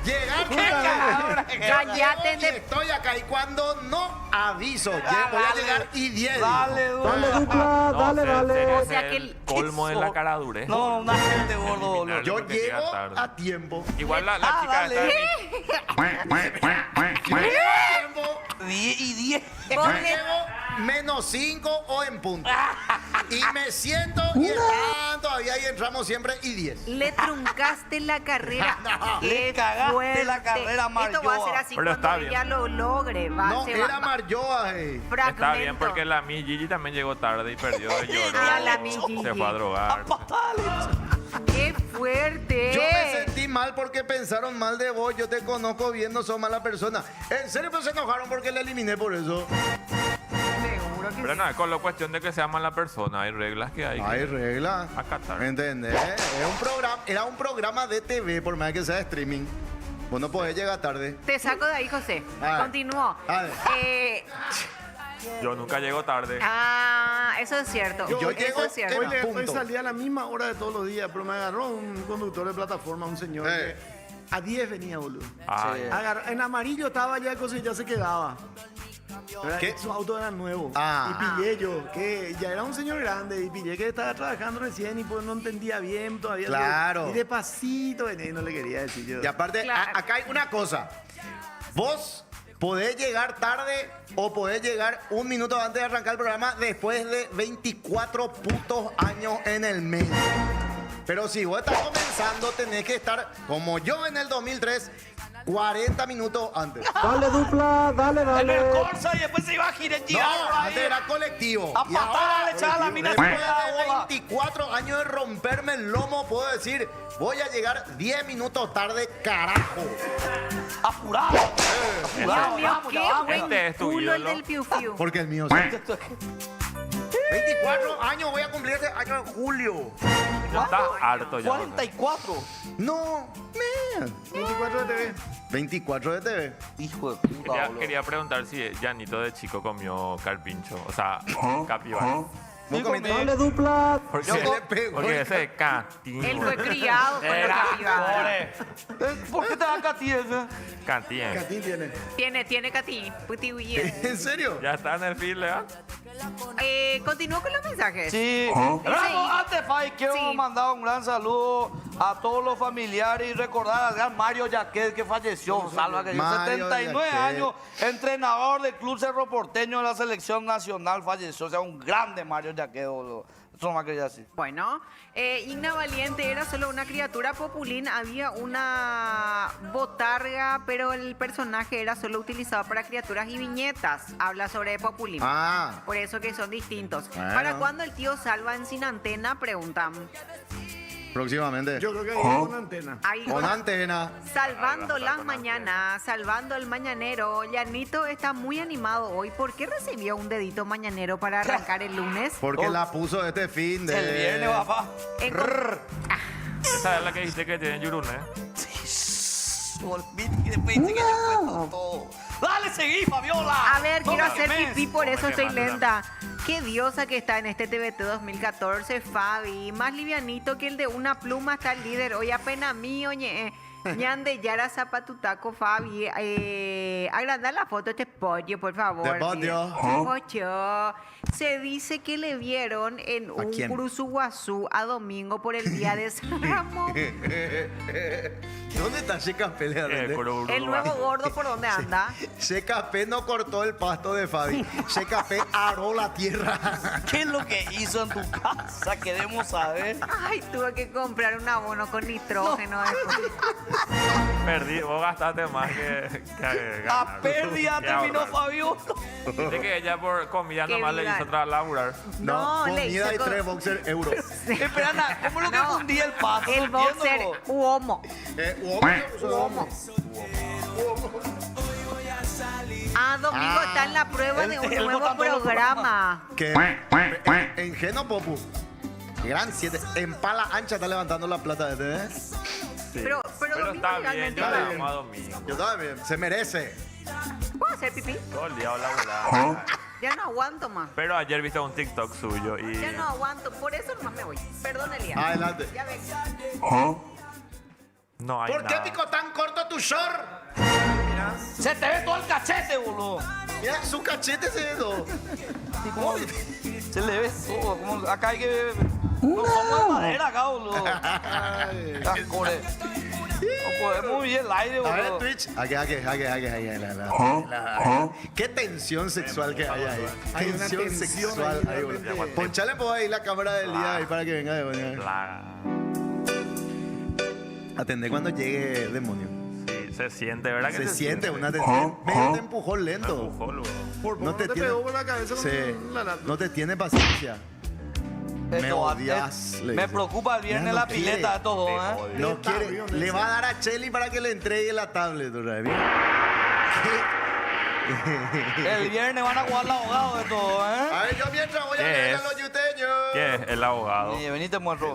llegar tarde. Cállate Y de... estoy acá y cuando no aviso, voy a dale. llegar y 10. Dale, Dale, dupla, No, dale, sería dale. O sea el que el- colmo de la cara dure. No, una gente gordo, boludo. Yo porque llega llego tarde. a tiempo. Igual la Ah, chica dale. está Llego a tiempo. 10 y 10. Yo llego menos 5 o en punto. Y me siento y están todavía y entramos siempre y 10. Le truncaste la carrera. No, Qué le cagaste fuerte. la carrera a Esto va a ser Marjoa. así Pero cuando está ella lo logre. Va, No, se era va- Marjoa. Está bien fragmento. porque la mi Gigi también llegó tarde y perdió, lloró, Ah, la mi Gigi. se fue a drogar. ¡Qué fuerte! Yo me sentí mal porque pensaron mal de vos. Yo te conozco bien, no sos mala persona. En serio, pues se enojaron porque le eliminé por eso. Seguro que Pero sí. no, es con la cuestión de que sea mala persona, hay reglas que hay Hay que reglas. acatar. ¿Me entendés? Era un programa de TV, por más que sea streaming. Vos no podés llegar tarde. Te saco de ahí, José. A ver. Continúo. A ver. Yo nunca llego tarde. Eso es cierto. Yo Eso llego es cierto. en- Hoy punto. salí a la misma hora de todos los días, pero me agarró un conductor de plataforma, un señor que a 10 venía, boludo. Ay, En amarillo estaba ya el coso y ya se quedaba. ¿Qué? Su auto era nuevo. Ah. Y pillé yo, que ya era un señor grande, y pillé que estaba trabajando recién y pues no entendía bien todavía. Claro. Y despacito venía y no le quería decir yo. Y aparte, Claro. acá hay una cosa. Vos podés llegar tarde o podés llegar un minuto antes de arrancar el programa después de 24 putos años en el medio. Pero si vos estás comenzando, tenés que estar, como yo en el 2003, 40 minutos antes. Dale, dupla, dale, En el dale. Corsa y después se iba a girar No, antes era colectivo. A Y patada ahora, le echaba la mina después fuera de la de bola. 24 años de romperme el lomo, puedo decir, voy a llegar 10 minutos tarde, carajo. Apurado. Dios mío, vamos, qué ya vamos. buen Este es tu culo el ídolo. del Piu Piu. Porque el mío sí. 24 años, voy a cumplir este año en julio. ya está harto ya. 44. No, man. 24 de TV. 24 de TV. Hijo de puta, boludo. Quería preguntar si Janito de chico comió carpincho, o sea, capibara. ¿Vos comiste? comí. dupla. Porque, Se le pegó. porque ese es Cantín. Él fue criado con Era, el privado. pobre. ¿Por qué te da Cati ese? Cantín. Catín tiene. Tiene Cati. Puti Willy. ¿En serio? Ya está en el fil, ¿verdad? Continúo con los mensajes. Sí. Dice Pero ahí- antes, Fai, quiero Sí. mandar un gran saludo a todos los familiares y recordar al gran Mario Yaquet que falleció, salva que Mario 79 Yaquet. años, entrenador del Club Cerro Porteño de la selección nacional, falleció. O sea, un grande Mario Yaquet, boludo. Eso nomás quería decir. Bueno, Igna Valiente era solo una criatura populín, había una botarga, pero el personaje era solo utilizado para criaturas y viñetas. Habla sobre populín. Ah, Por eso que son distintos. Bueno. ¿Para cuándo el tío Salva en Sin Antena? Preguntan. próximamente. Yo creo que ahí con antena. Ahí, Con antena. salvando las mañanas, salvando el mañanero. Llanito está muy animado hoy. ¿Por qué recibió un dedito mañanero para arrancar el lunes? Porque la puso este fin de... El viernes, papá. En- Esa es la que dijiste que tiene Yurune. Olvídate que después dice que yo cuento todo. Dale, seguí, Fabiola. A ver, quiero Toma, hacer mes. pipí, por eso Cómete estoy más, lenta. Qué diosa que está en este TVT 2014, Fabi. Más livianito que el de una pluma está el líder. Hoy apenas mío, ñande Yara Zapatutaco, Fabi. Agrandar la foto de este pollo, por favor. De pollo. De pollo. Se dice que le vieron en un quién? Curuzuguazú a domingo por el día de San Ramón. ¿Dónde está Shekapé? El nuevo gordo, ¿por dónde anda? Shekapé no cortó el pasto de Fabi. Shekapé aró la tierra. ¿Qué es lo que hizo en tu casa? Queremos saber. Ay, tuve que comprar un abono con nitrógeno después. Perdí, vos gastaste más que A ganar. pérdida Que terminó ahorrar. Fabiola. Dice que ella por comida Qué nomás le viva. hizo laburar. No, le comida hice y con- 3 boxer euros. Espera, Ana, ¿cómo lo que No, fundía el paso? el No boxer entiendo, vos. Uomo. Uomo. Ah, domingo está en la prueba de un el nuevo botando de los programa. Que en Geno Popu. Gran 7. En pala ancha está levantando la plata de TV. Pero Pero domingo está bien, realmente yo va. la amo a domingo. Yo también. Se merece. ¿Puedo hacer pipí? Todo el día laburar. Ya no aguanto más. Pero ayer viste un TikTok suyo y... Ya no aguanto. Por eso nomás me voy. Perdón, Elías. Adelante. Ya ven. No hay ¿Por qué nada. pico tan corto tu short? Se te ve todo el cachete, boludo. Mira, su cachete se ve todo. Se le ve todo. Como acá hay que... No somos de madera acá, boludo. Cascore. No podemos ir el aire, A ver, boludo. Twitch. Aquí. Qué tensión sexual que hay ahí. Hay una Tensión tensión sexual ahí, ahí, realmente. boludo. Ponchale por ahí la cámara del día ahí para que venga de buena. Plaga. Atendé cuando llegue demonio. Sí, se siente, ¿verdad? Que Se siente una tensión. Medio te empujó lento. Empujó, luego. Por No poco te te tiene- pegó por la cabeza con Sí. la lata. No te tiene paciencia. Me Esto va a- odias, le Me dice. preocupa el viernes Ya no la quiere. pileta de estos dos, Te ¿eh? odio. No Está quiere. bien, Le ese. va a dar a Chelly para que le entregue la tablet. ¿Verdad? El viernes van a jugar los abogados de todo, ¿eh? A ver, yo mientras voy a ¿Qué leer a es? los yuteños. ¿Qué es? El abogado. Y venite, muerto.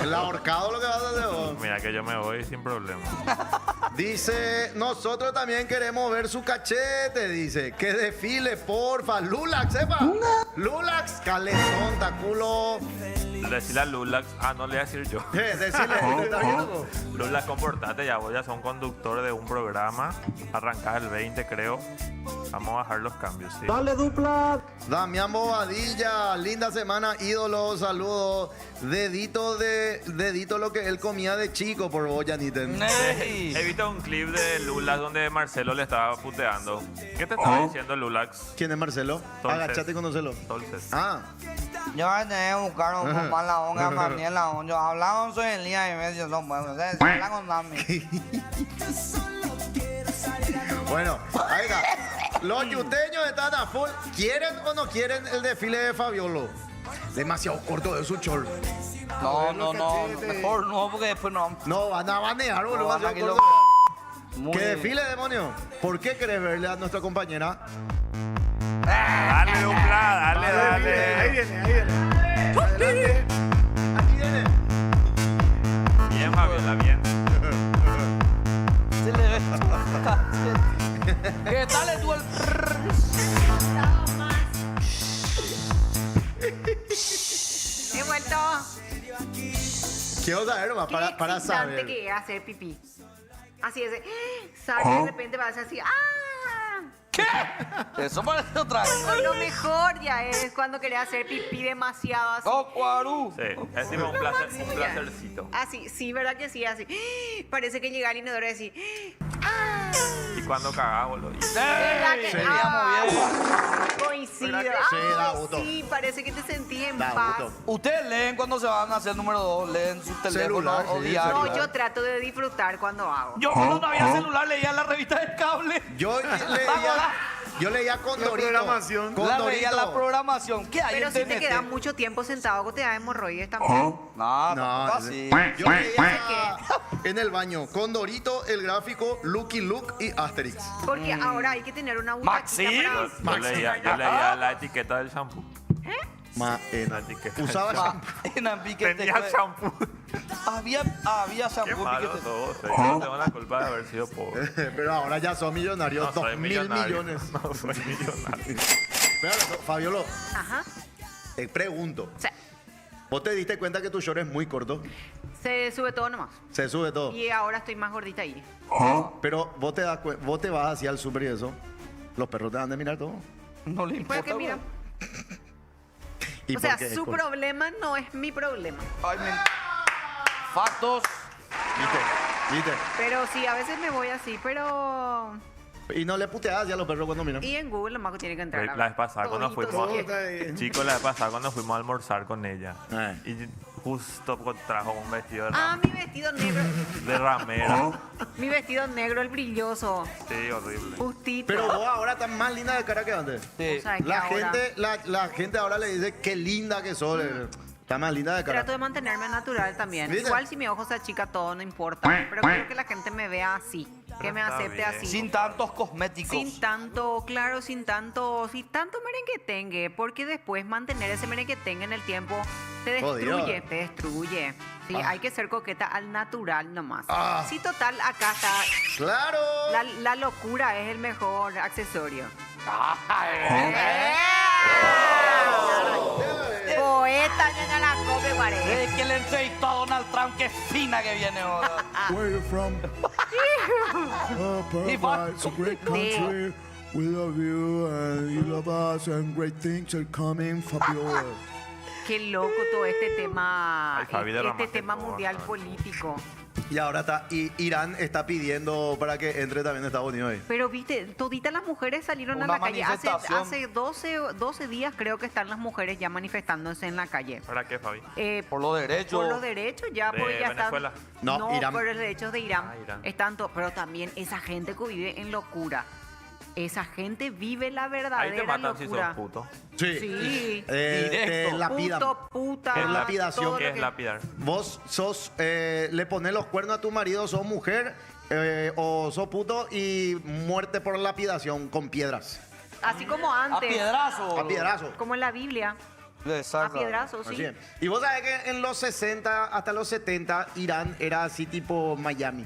El ahorcado lo que vas a hacer vos. Mira que yo me voy sin problema. Dice, nosotros también queremos ver su cachete, dice. Que desfile, porfa. Lulax, sepa. Lulax, calentón, taculo. Decirle a Lulax, no le voy a decir yo. Decirle, ¿te está viendo? Lulax, comportate ya, voy a ser un conductor de un programa. Arrancás el 20, creo. Vamos a bajar los cambios, sí. Dale dupla. Damián Bobadilla, linda semana, ídolo, saludos. Dedito lo que él comía de chico por vos, Janiten. Ey. He visto un clip de Lulax donde Marcelo le estaba puteando. ¿Qué te estaba diciendo Lulax? ¿Quién es Marcelo? Entonces. Agachate y conocelo. Entonces, Ah, Yo voy a tener que buscar un poco la honga para mí en la honga. Yo hablaba con Soy Elías y me decía, son buenos. Ustedes se hablan con Dami. bueno, ahí está. Los yuteños están a full. ¿Quieren o no quieren el desfile de Fabiolo? Demasiado corto de su chor. No, mejor no, porque después no. No, van a banear, boludo. No, van a demasiado que corto. Muy ¿Qué bien. desfile, demonio? ¿Por qué querés verle a nuestra compañera? dale, Dupla, dale, Ahí dale. viene, ahí viene. Adelante. Aquí viene. Bien, Fabiola, bien. Se le ve. ¿Qué tal tú el... Quiero saber nomás Qué para excitante saber. que es hacer pipí. Así es. Sale y de repente va a hacer así. ¡Ah! Eso parece otra O cosa. lo mejor ya es cuando querés hacer pipí demasiado así. ¡Oh, Cuarú! Sí, es tipo un máximo ya. placercito. Así, sí, ¿verdad que sí? Así. Parece que llega al inodoro y así. Y cuando cagás, boludo. ¿Verdad que Seríamos bien. coincido. ¿Verdad que sí, da gusto? Sí, parece que te sentís en Da paz. gusto. ¿Ustedes leen cuando se van a hacer el número 2? ¿Leen su teléfono Celular, o sí, diario? No, yo trato de disfrutar cuando hago. Yo cuando no había celular leía la revista del cable. Yo leía Condorito. programación. La veía la programación. ¿Qué hay Pero en si te TNT? quedas mucho tiempo sentado, te da hemorroides también. No, No, tampoco así. yo leía en el baño Condorito, el gráfico, Lucky Luke y Asterix. Porque ahora hay que tener una Maxi. butaquita para... Yo leía la etiqueta del shampoo. Ma, La etiqueta. usaba Ma, shampoo. en Ambique Tenía te- shampoo. Había Qué shampoo malo piquete. todo. Yo no tengo la culpa de haber sido pobre. Pero ahora ya son millonarios, No soy 2.000 millonario. millones. No soy millonario. Pero, Fabiolo, Ajá. te pregunto. Sí. ¿Vos te diste cuenta que tu short es muy corto? Se sube todo nomás. Se sube todo. Y ahora estoy más gordita ahí. Pero vos te vas hacia el súper y eso. Los perros te van a mirar todo. No le importa. Porque mira, güey. ¿Y o sea, por qué es su corto? problema no es mi problema. Ay, Factos. ¿Viste? Pero sí, a veces me voy así, pero... Y no le puteas hacia los perros cuando miran. Y en Google lo más que tiene que entrar. La vez pasada cuando Toditos, fuimos, sí. chicos, la vez pasada cuando fuimos a almorzar con ella. Y justo trajo un vestido Mi vestido negro. de ramera. Mi vestido negro, el brilloso. Sí, horrible. Justito. Pero vos ahora estás más linda de cara que antes. Sí. O sea, que La ahora gente, la gente ahora le dice qué linda que sos. Está más linda de cara. trato de mantenerme natural también. ¿Viste? Igual si mi ojo se achica todo, no importa. Pero quiero que la gente me vea así. Que me Está acepte bien. así. Sin tantos cosméticos. Sin tanto, claro, sin tanto merenguetengue, porque después mantener ese merenguetengue en el tiempo te Jodido. destruye, te destruye. Sí, hay que ser coqueta al natural nomás. Ah. Sí, total, acá está. ¡Claro! La locura es el mejor accesorio. Poeta, ya la come, parece. Es que le entrevistó a Donald Trump, qué fina que viene ahora. Where you from? Paradise, a great country. We love you and you love us and great things are coming, Fabiola. Qué loco todo este tema, Ay, Fabi, derramaste este tema todo, mundial Fabi. político. Y ahora Irán está pidiendo para que entre también Estados Unidos ahí. Pero viste, toditas las mujeres salieron a Una la calle. manifestación. Hace 12 días creo que están las mujeres ya manifestándose en la calle. ¿Para qué, Fabi? Por los derechos. Por los derechos ya, ¿De porque ya Venezuela? están. No, Irán. por los derechos de Irán. Ah, Irán. Están pero también esa gente que vive en locura. Esa gente vive la Ahí verdadera te matan si locura. sos puto. Sí. Directo. Te lapidan. Puto, puta. Es lapidación. todo ¿Qué lo es que- lapidar? Vos sos, le pones los cuernos a tu marido, sos mujer o sos puto y muerte por lapidación con piedras. Así como A antes. piedrazo. A piedrazo. Como en la Biblia. A Exacto. piedrazos, Así sí. es. Y vos sabés que en los 60 hasta los 70 Irán era así tipo Miami.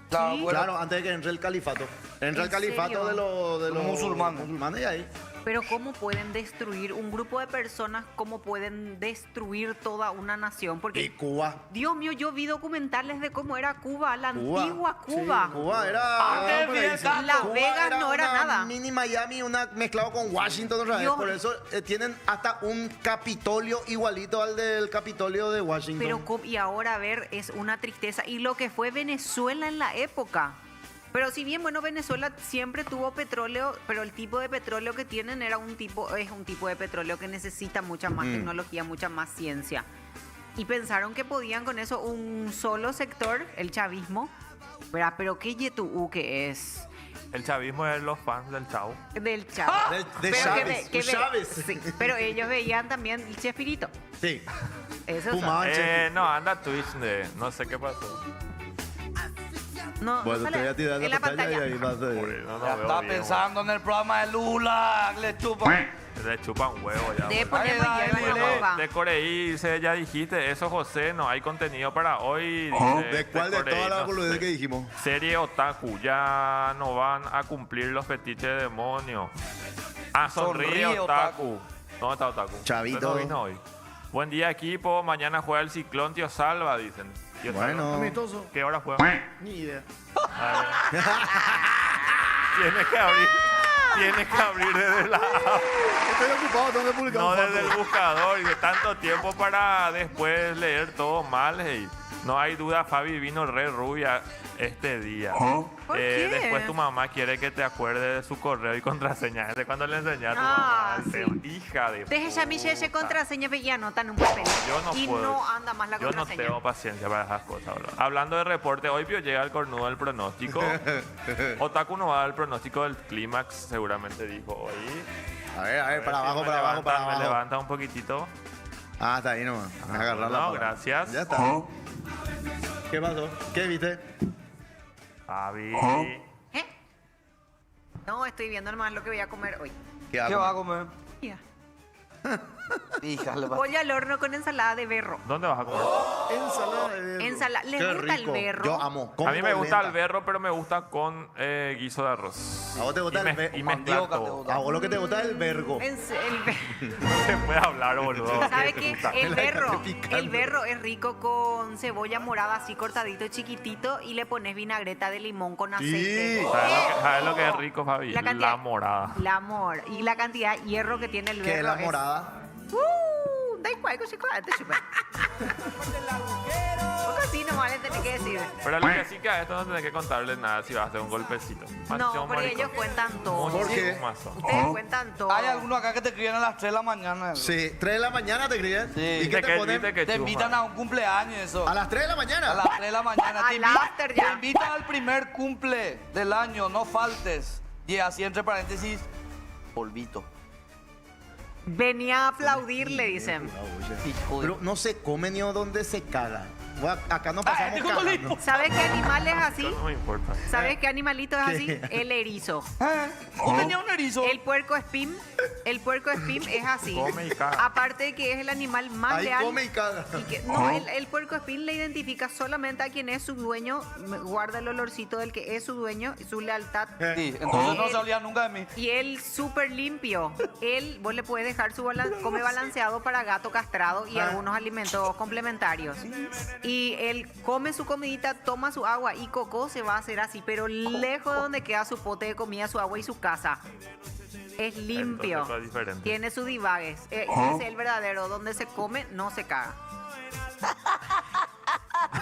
Claro, Sí. bueno, Claro, antes de que entre el califato. Entra el ¿En califato serio? de los musulmanes. y ahí. Pero ¿cómo pueden destruir un grupo de personas? ¿Cómo pueden destruir toda una nación? Y Porque, Cuba. Dios mío, yo vi documentales de cómo era Cuba, la Cuba. antigua Cuba. Sí, Cuba era. Antes por de ahí, Fidel sí. Castro. Las Cuba Vegas no era una nada. Mini Miami, mezclado con Washington otra vez. Dios. Por eso tienen hasta un Capitolio igualito al del Capitolio de Washington. Pero y ahora a ver, es una tristeza. Y lo que fue Venezuela en la época. Pero si bien, bueno, Venezuela siempre tuvo petróleo, pero el tipo de petróleo que tienen es un tipo de petróleo que necesita mucha más tecnología, mucha más ciencia. Y pensaron que podían con eso un solo sector, el chavismo. ¿Verdad? Pero ¿qué YTU que es? El chavismo es los fans del Chavo. Del Chavo. De Pero Chávez, Chávez. sí, pero ellos veían también el Chespirito. Sí. Eso Fumaban cheque. No, anda Twitch de... No sé qué pasó. no, Bueno, no te voy sale a tirar en la la pantalla y pantalla. ahí vas a Por ver. eso no ya veo está bien, pensando en el programa de Lula. Le chupa. güey. Le chupan huevo ya. De güey. ponerlo Ay, hierba en la Bueno, boca. de Coreí, ya dijiste eso, José, no hay contenido para hoy. dice, ¿De cuál de Coreí, todas las no boludeces sé. que dijimos? Serie Otaku, ya no van a cumplir los fetiches de demonio. Ah, sonríe Sonríe, Otaku. ¿Dónde está Otaku? Chavito. ¿Usted no vino hoy? Buen día, equipo. Mañana juega el Ciclón Tío Salva, dicen. Tío Bueno. Amistoso. Salva. ¿Qué hora juega? Ni idea. Tienes que abrir desde la app. Estoy ocupado, tengo que publicar No un desde el foto. buscador y de tanto tiempo para después leer todo mal. Hey. No hay duda, Fabi vino re rubia este día. ¿Por qué? Después tu mamá quiere que te acuerdes de su correo y contraseña. Ese cuando le enseñaste a tu Ah, mamá. sí. Hija de Deje ya mi puta. contraseña y anotan un papel. Yo no y puedo. no anda más la Yo no contraseña. tengo paciencia para esas cosas, bro. Hablando de reporte, hoy Pio llega el cornudo del pronóstico. Otaku no va a dar el pronóstico del clímax, seguramente dijo hoy. A ver, para Si abajo, me para abajo, para Me abajo. levanta un poquitito. Ah, está ahí nomás. Me agarrar la No, pala. gracias. Ya está. ¿Qué pasó? ¿Qué viste? Fabi. ¿Eh? No, estoy viendo nomás lo que voy a comer hoy. ¿Qué va a comer? Mira. Hija, le va. Pollo al horno con ensalada de berro. ¿Dónde vas a comer? Ensalada de berro. ¿Les Qué gusta rico. el berro? Yo amo. A mí me gusta polenta. el berro, pero me gusta con guiso de arroz. ¿A vos te gusta y el berro? Y mezclar Mandioca te todo. gusta. A vos lo que te gusta es el vergo. El No se puede hablar, boludo. ¿Sabe ¿Qué qué? te gusta? El La berro. carne picante. El berro es rico con cebolla morada así cortadito, chiquitito, y le pones vinagreta de limón con aceite. Sí. ¿Sabes lo que es rico, Fabi? La cantidad- La morada. La amor. Y la cantidad de hierro que tiene el berro. ¿Qué es la morada? Da igual que chocolate, chupa. Porque así nomás le tenés que decir. Pero lo que sí que a esto no tenés que contarle nada si vas a hacer un golpecito. No, Maldición, porque maricón. ellos cuentan todo. ¿Por qué? Muchísimo mazo. Ustedes cuentan todo. Hay algunos acá que te escriben a las 3 de la mañana. Sí, 3 de la mañana te escriben. Sí. ¿Y qué Dice te que ponen? dice que Te chuma. invitan a un cumpleaños eso. A las 3 de la mañana. A las 3 de la mañana. Al after ya. Te invitan al primer cumple del año, no faltes. Y así entre paréntesis, polvito. Venía a aplaudir, le dicen. Hijo de... Pero no se come ni donde se caga. Acá no pasamos este cagando. ¿Sabes qué animal es así? No me importa. ¿Sabes qué animalito es así? ¿Qué? El erizo. ¿Vos tenías un erizo? El puerco espín es así. Come y caga. Aparte de que es el animal más Ahí leal. come y caga. y que- no, el puerco espín le identifica solamente a quien es su dueño, guarda el olorcito del que es su dueño, su lealtad. Sí, entonces no se olvida nunca de mí. Y él súper limpio. Vos le puedes dejar come balanceado para gato castrado y algunos alimentos complementarios. Y él come su comidita, toma su agua y Coco se va a hacer así, pero lejos de donde queda su pote de comida, su agua y su casa. Es limpio. Entonces, es diferente. Tiene su divagues. Ese es el verdadero. Donde se come, no se caga.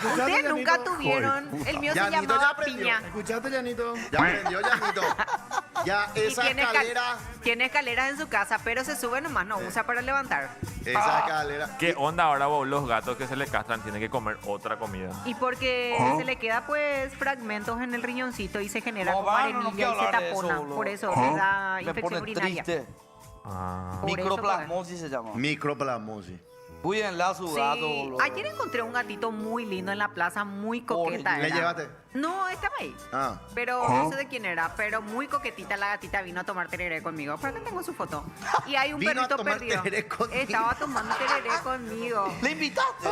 Ustedes nunca tuvieron. El mío se Llanito ya llamaba aprendió. piña. ¿Escuchaste, Janito? Ya aprendió, Janito. Ya Y esa escalera. tiene escaleras en su casa, pero se sube nomás, no usa para levantar. Esa escalera. ¿Qué onda ahora vos? Los gatos que se le castran tienen que comer otra comida. Y porque se le queda pues fragmentos en el riñoncito y se genera No, como bueno, no arenilla quiero y se hablar de eso, tapona. boludo. Por eso le da Me infección pone urinaria. triste. Ah. Por eso, Microplasmosis se llama. Microplasmosis. Cuídenla a su gato, Sí. boludo. Ayer encontré un gatito muy lindo en la plaza, muy coqueta. Pobre, ¿Le era. llevaste? No, estaba ahí. Ah. Pero no sé de quién era, pero muy coquetita la gatita vino a tomar tereré conmigo. Por acá tengo su foto. Y hay un Vino a perrito tomar perdido. tereré contigo. Estaba tomando tereré conmigo. ¿Le invitaste?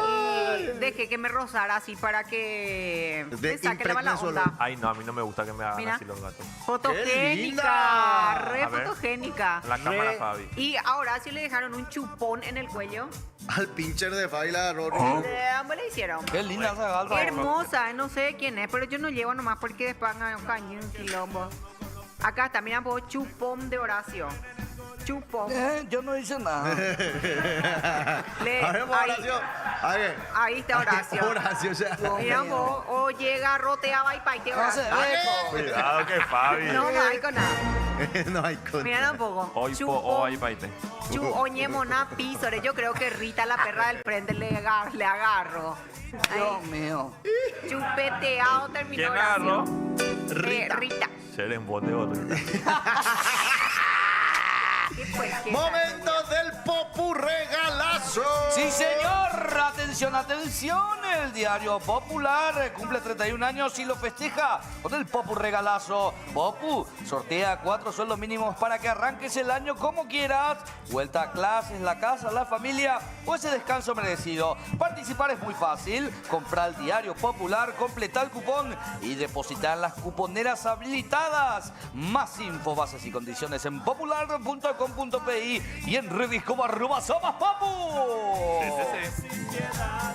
Y dejé que me rozara así para que De me saque la mala impregne su onda. olor. Ay, no, a mí no me gusta que me hagan Mira. así los gatos. Fotogénica, linda! re A ver. fotogénica. La cámara, Re- Fabi. Y ahora sí le dejaron un chupón en el cuello. Al pincher de Fabi la agarró. Ambos le hicieron. Qué linda esa gata. Qué hermosa, no sé quién es, pero yo no llevo nomás porque después hagan un cañón, un quilombo. Acá está, mira vos, chupón de Horacio. Chupón. Yo no hice nada. A ver, Horacio. A ver. Ahí está Horacio. Horacio, ya. Mira vos, o llega, roteaba y paite No se Horacio. ve. Cuidado que Fabi. No, no hay con nada. No hay con. Mira tampoco. Hoy po, hoy paite. Oñemona pisore. Yo creo que Rita, la perra del frente, le agarro. Dios mío. Chupeteado terminó ¿Quién Horacio. agarró? Rita. Ser en bote horrible. ¿Qué fue? ¿Qué Momento del popu regalazo. Sí, señor. Atención. atención, atención. El diario Popular cumple 31 años y lo festeja con el Popu regalazo. Popu sortea 4 sueldos mínimos para que arranques el año como quieras. Vuelta a clases, la casa, la familia o ese descanso merecido. Participar es muy fácil. Compra el diario Popular, completa el cupón y deposita en las cuponeras habilitadas. Más info, bases y condiciones en popular.com.pi y en redes como @somospopu.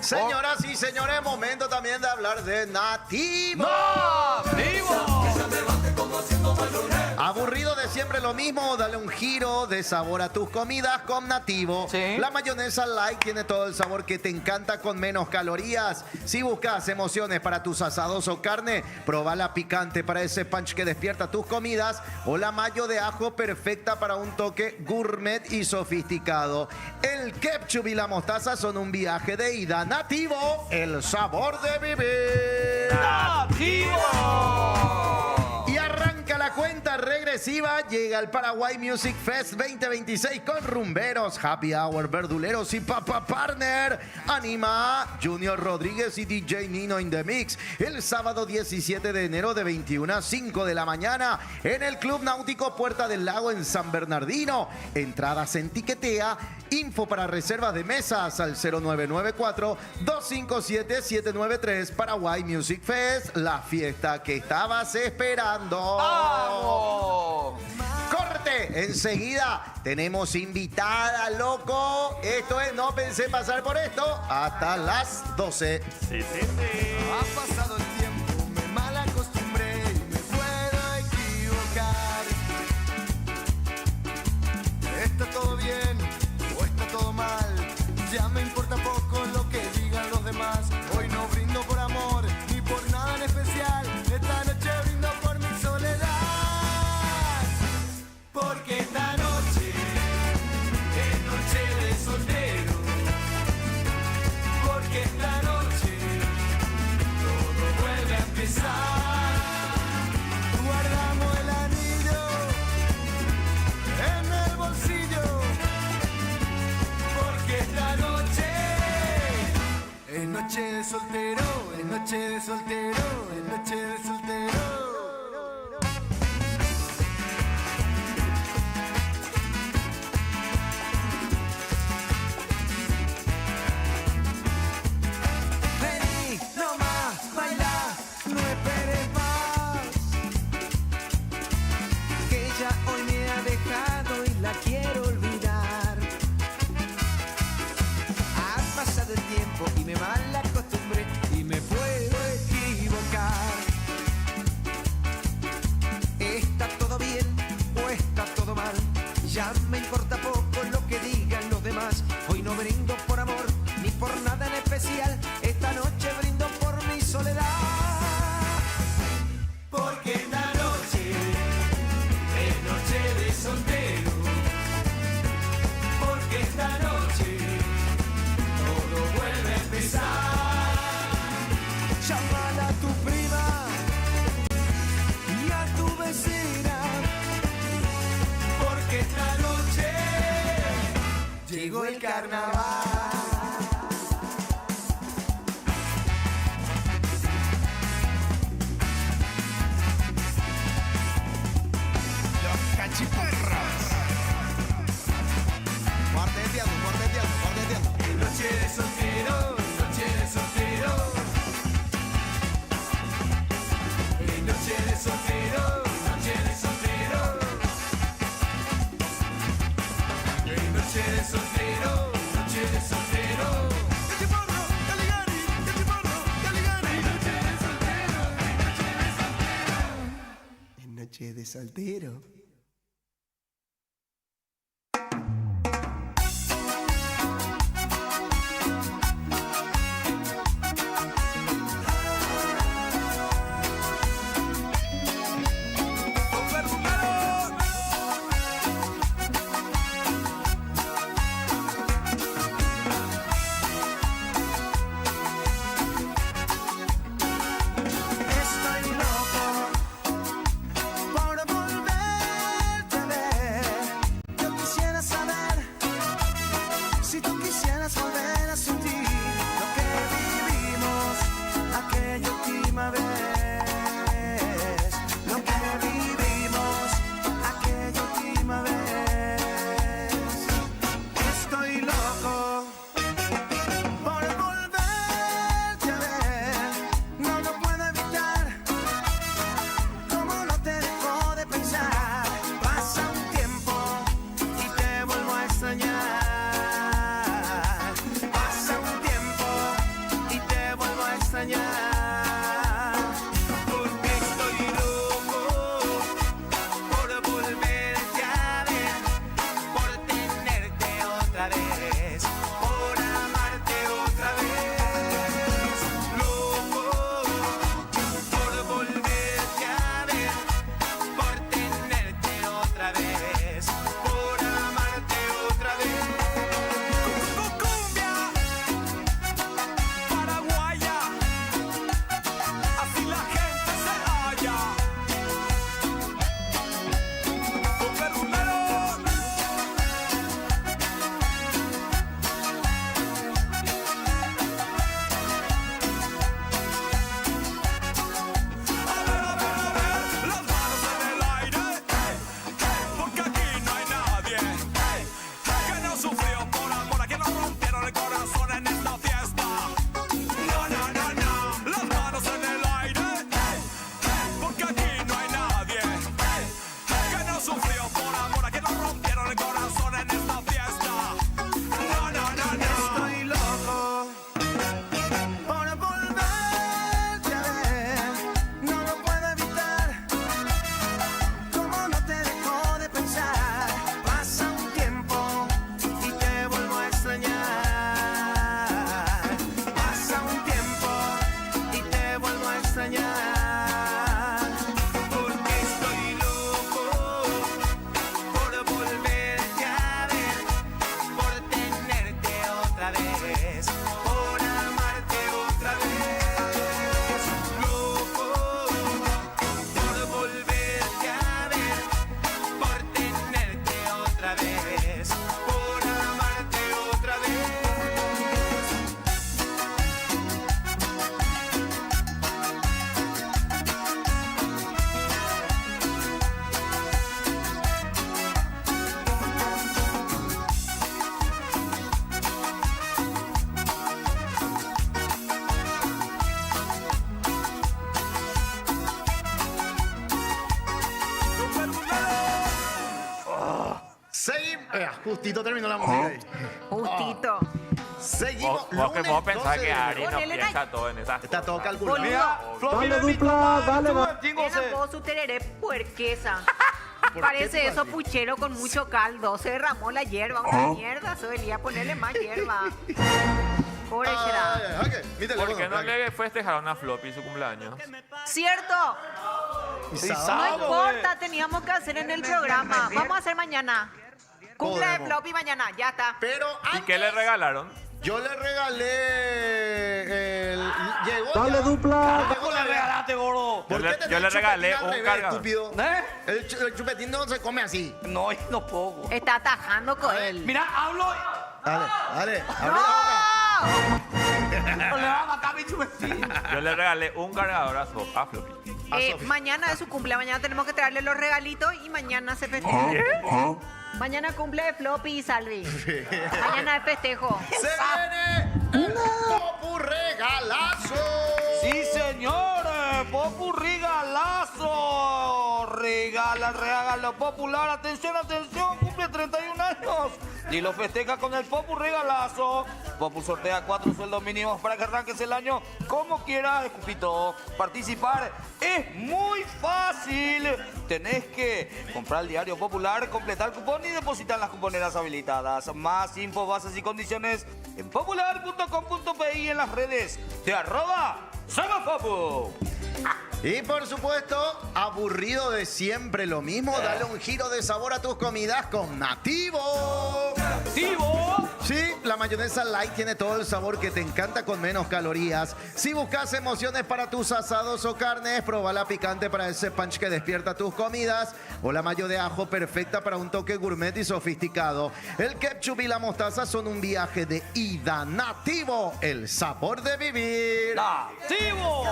Señoras y señores, momento también de hablar de Nativo. ¡Nativo! ¿Aburrido de siempre lo mismo? Dale un giro de sabor a tus comidas con Nativo. Sí. La mayonesa light tiene todo el sabor que te encanta con menos calorías. Si buscas emociones para tus asados o carne, proba la picante para ese punch que despierta tus comidas o la mayo de ajo perfecta para un toque gourmet y sofisticado. El ketchup y la mostaza son un viaje de ida. Nativo, el sabor de vivir. ¡Nativo! Y arranca la cuenta regresiva, llega el Paraguay Music Fest 2026 con rumberos, happy hour, verduleros y Papa Partner. Anima Junior Rodríguez y DJ Nino in the Mix el sábado 17 de enero de 21 a 5 de la mañana en el Club Náutico Puerta del Lago en San Bernardino. Entradas en Tiquetea. Info para reservas de mesas al 0994-257-793. Paraguay Music Fest, la fiesta que estabas esperando. ¡Vamos! Corte, enseguida tenemos invitada, loco. Esto es No Pensé Pasar por Esto, hasta las 12. Sí. Ha pasado el tiempo, me mal acostumbré y me puedo equivocar. ¿Está todo bien o está todo mal? Ya me importa poco lo que digan los demás. Hoy no brindo por amor ni por nada en especial. Esta noche brindo por mi soledad. Porque esta noche es noche de soltero. Porque esta noche todo vuelve a empezar. Guardamos el anillo en el bolsillo. Porque esta noche es noche de soltero, es noche de soltero, es noche de soltero. Vení, no más, baila, no esperes más. Que ella hoy me ha dejado y la quiero olvidar. Ha pasado el tiempo y me mal acostumbré y me puedo equivocar. ¿Está todo bien o está todo mal? Ya me importa poco lo que digan los demás. Hoy no brindo por amor ni por nada en especial. Esta noche brindo por mi soledad. Porque esta noche es noche de soltero. Porque esta noche todo vuelve a empezar. Llámala a tu prima y a tu vecina. Porque esta noche llegó el carnaval. Los cachiporros. Cuarteteando, cuarteteando, cuarteteando. Noche de soltero, noche de soltero. Noche de soltero, noche de soltero. Noche de soltero, noche de soltero. Cachiporro, Caligari, cachiporro, Caligari. Noche de soltero, noche de soltero. Noche de soltero. Estoy loco por volver Justito terminó la música ahí. Justito. Seguimos. Vos que vos pensás 12 que de Ari enero. no Ponele piensa todo en esas Está todo cosas. calculado. Mira, Floppy Dale, me invitó dupla, a dale, Chupa va. Chingo, Era se- vos su tereré puerquesa. qué Parece tú eso así? puchero con mucho caldo. Se derramó la hierba, una mierda. Soy a ponerle más hierba. Pobre será. Ay, ay, ok, mi teléfono, ¿Por qué no ok. le festejaron a Floppy su cumpleaños? ¿Cierto? Y Sí, sábado. sábado. No importa, teníamos que hacer en el programa. Vamos a hacer mañana. Cumple de Podemos. Floppy mañana, ya está. Pero ¿Y qué le antes, regalaron? yo le regalé el... Llegó Dale, ya. dupla. ¿Cómo le regalaste, gordo? ¿Por Yo qué le- tenés yo le el chupetín regalé al un revés, cargador. estúpido? ¿Eh? El chupetín no se come así. No, no puedo. Está atajando con él. Mira, hablo. Dale, dale, abre la boca. ¡No! Le va a matar mi chupetín. Yo le regalé un cargador a Floppy. Sofi. Mañana es su cumple, mañana tenemos que traerle los regalitos y mañana se festeja. Mañana cumple de Floppy y Salvi. Mañana es festejo. Se viene el Popu Regalazo. Sí, señores. Popurrí Galazo. Regalo popular. Atención, atención. Cumple 31 años. Y lo festeja con el Popu Regalazo. Popu sortea 4 sueldos mínimos para que arranques el año como quieras, Escupito. Participar es muy fácil. Tenés que comprar el diario popular, completar el cupón y depositar en las cuponeras habilitadas. Más info, bases y condiciones en popular.com.pi y en las redes de @SomosPopu. Y por supuesto, aburrido de siempre lo mismo, dale un giro de sabor a tus comidas con Nativo. ¡Activo! Sí, la mayonesa light tiene todo el sabor que te encanta con menos calorías. Si buscas emociones para tus asados o carnes, proba la picante para ese punch que despierta tus comidas. O la mayo de ajo perfecta para un toque gourmet y sofisticado. El ketchup y la mostaza son un viaje de ida. Nativo, el sabor de vivir. ¡Activo!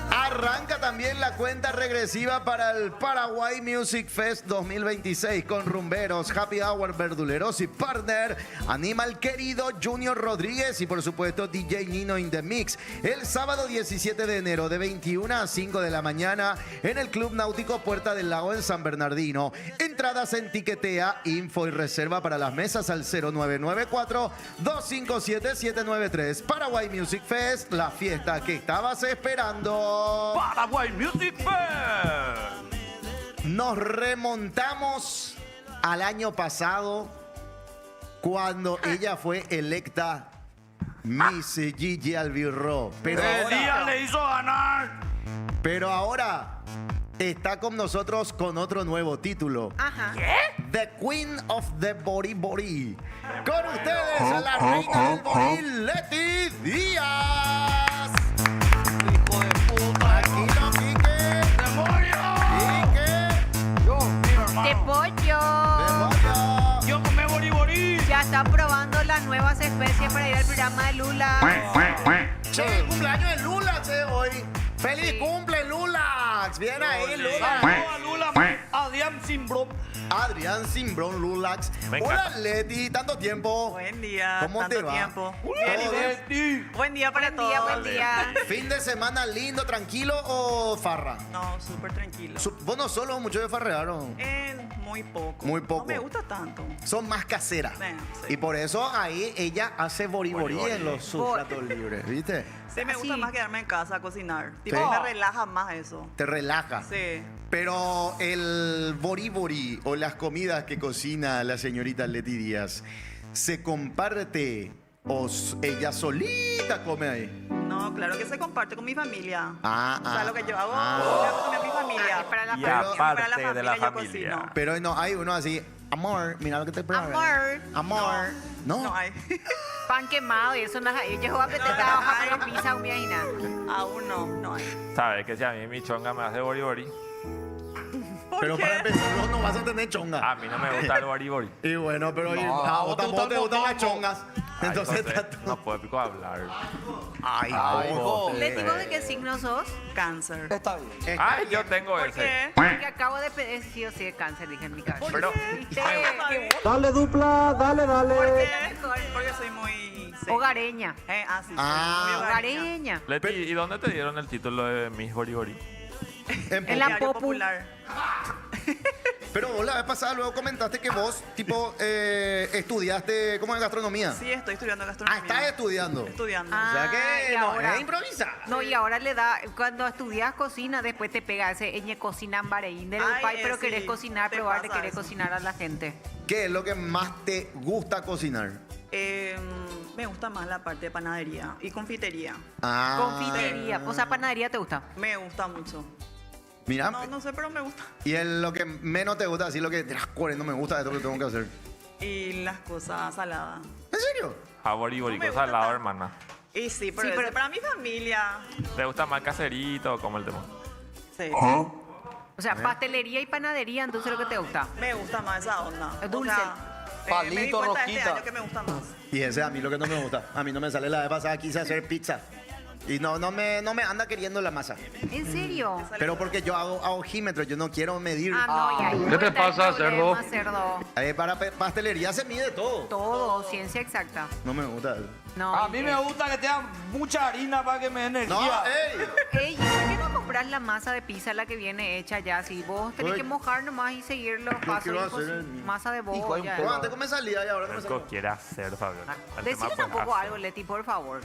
Arranca también la cuenta regresiva para el Paraguay Music Fest 2026 con rumberos, happy hour, verduleros y partner, Animal Querido, Junior Rodríguez y por supuesto DJ Nino in the Mix. El sábado 17 de enero de 21 a 5 de la mañana en el Club Náutico Puerta del Lago en San Bernardino. Entradas en Tiquetea, info y reserva para las mesas al 0994-257-793. Paraguay Music Fest, la fiesta que estabas esperando. Paraguay Music Fest. Nos remontamos al año pasado cuando ella fue electa Miss Gigi Albirro. El día le hizo ganar. Pero ahora está con nosotros con otro nuevo título. Ajá. The Queen of the Bori Bori. Con ustedes, la reina del Bori, Leti Díaz. Hijo de puta. Tranquilo, Quique. ¡Demonio! Quique. Yo, mi hermano. ¡Qué pollo! Demonio. Yo comé boriborí. Ya está probando las nuevas especies para ir al programa de Lula. Che, cumpleaños de Lulax hoy. ¡Feliz Sí. cumple, Lulax! Bien ahí, Lulax. Saludos a Lula, a Diam Simbro. Adrián Simbrón Lulax. Me Hola, encanta. Leti, tanto tiempo. Buen día, ¿Cómo tanto te va? tiempo. ¿Todo bien? Leti. Buen día para Buen día, todos. buen día. ¿Fin de semana lindo, tranquilo o farra? No, súper tranquilo. Vos no solo mucho de farrear, ¿no? Muy poco. Muy poco. No me gusta tanto. Son más caseras. Sí. Y por eso ahí ella hace boriborí en los sus Bor- platos libres, ¿viste? Sí, me gusta Sí. más quedarme en casa a cocinar. Tipo, Sí. me relaja más eso. Te relaja. Sí. Pero el boriborí o las comidas que cocina la señorita Leti Díaz, ¿se comparte o ella solita come ahí? No, claro que se comparte con mi familia. Ah, O sea, ah, lo que yo hago ah. lo hago con mi Ah, familia. es para la Y familia. aparte para la de la familia yo familia. cocino. Pero no, hay uno así, amor, mira lo que te preparo. Amor. Amor. No. No hay. Pan quemado y eso no es. Ellos juegan peteta, hoja para pizza, un y nada. Aún no hay. ¿Sabes que si a mí mi chonga me hace bori? ¿Por Pero qué? para empezar, no vas a tener chonga. A mí no me gusta el bori. Y bueno, pero No, a ¿a vos vos te tampoco gusta te el gustan las motongo? chongas. Ay, Entonces, José, no puedo pico hablar. ay, Ay, José. ¿Le digo de qué signo sos? Cáncer. Está bien. Ay, yo tengo ¿Por ese. qué? Porque acabo de pedir sí o sí de cáncer, dije en mi cabeza. Pero ¿Viste? Dale, dupla, dale, ¿Por dale. qué? Porque soy muy... seca. Hogareña. Sí, sí. Ah. Muy hogareña. Hogareña. Leti, ¿y dónde te dieron el título de Miss Bori? En la Diario Popu. popular. Pero vos la vez pasada luego comentaste que vos, tipo, estudiaste, ¿cómo es gastronomía? Sí, estoy estudiando Ah, gastronomía. estás estudiando. Estudiando. O sea y que no, ahora- es improvisar. No, y ahora le da, cuando estudias cocina, después te pega ese ñe cocina en Bareín del Ay, pai, pero sí, querés cocinar, te probar, le pasa querés eso. cocinar a la gente. ¿Qué es lo que más te gusta cocinar? Me gusta más la parte de panadería y confitería. Ah. Confitería, o sea, panadería te gusta. Me gusta mucho. Mira, No sé, pero me gusta. y lo que menos te gusta, así lo que no me gusta esto que tengo que hacer. Y las cosas saladas. ¿En serio? Favoriborico, No me gusta salado, tanto. hermana. Y sí, pero, Sí, pero- para mi familia. ¿Te gusta más caserito? ¿Cómo el tema? Sí. O sea, pastelería y panadería, entonces lo que te gusta. Me gusta más esa onda. Es dulce. Me di Palito, cuenta rosquita. este año que me gusta más. Y ese a mí lo que no me gusta. A mí no me sale la vez pasada, quise hacer pizza. Y no me anda queriendo la masa. ¿En serio? Pero porque yo hago ojímetro, yo no quiero medir. Ah, no, y ahí ¿Qué te está el pasa, problema, cerdo? Para pastelería se mide todo. Todo, ciencia exacta. No me gusta eso. No, A y mí que- me gusta que tengan mucha harina para que me dé No, energía. ey. Ey, ¿por qué no compras la masa de pizza, la que viene hecha ya? Si vos tenés Ay. que mojar nomás y seguir los pasos. quiero y hacer el- masa de Hijo, hay un boya. poco. Bueno, antes cómo me salía y ahora no me Algo salía. quiere hacer, Fabiola. El tema, Decime pues, tampoco hacer. algo, Leti, por favor.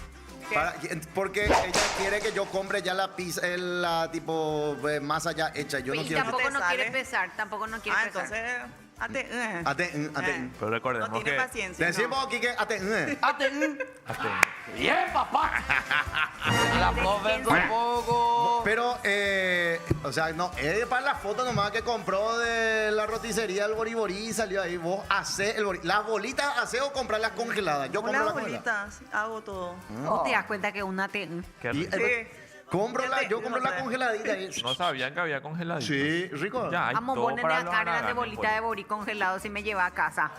Porque ella quiere que yo compre ya la pizza, la tipo masa ya hecha. Yo no Y quiero. tampoco te no sale. quiere pesar, tampoco no quiere Ah, pesar. entonces. Ate. Pero recordemos No tiene que... paciencia. Decimos aquí que ate. Bien, papá. La profe un poco. Pero, o sea, no, es para la foto nomás que compró de la roticería el boriborí y salió ahí. Vos hacés el boriborí. ¿Las bolitas hacés o comprarlas congeladas? Yo compro Las las congeladas. bolitas, hago todo. ¿Vos te das cuenta que una te... Qué Y, rico. yo compro la congeladita. No sabían que había congeladito. Sí, rico. Ya, hay Amo todo ponerme para a los cara de haraganes, bolita de borí congelado si me lleva a casa.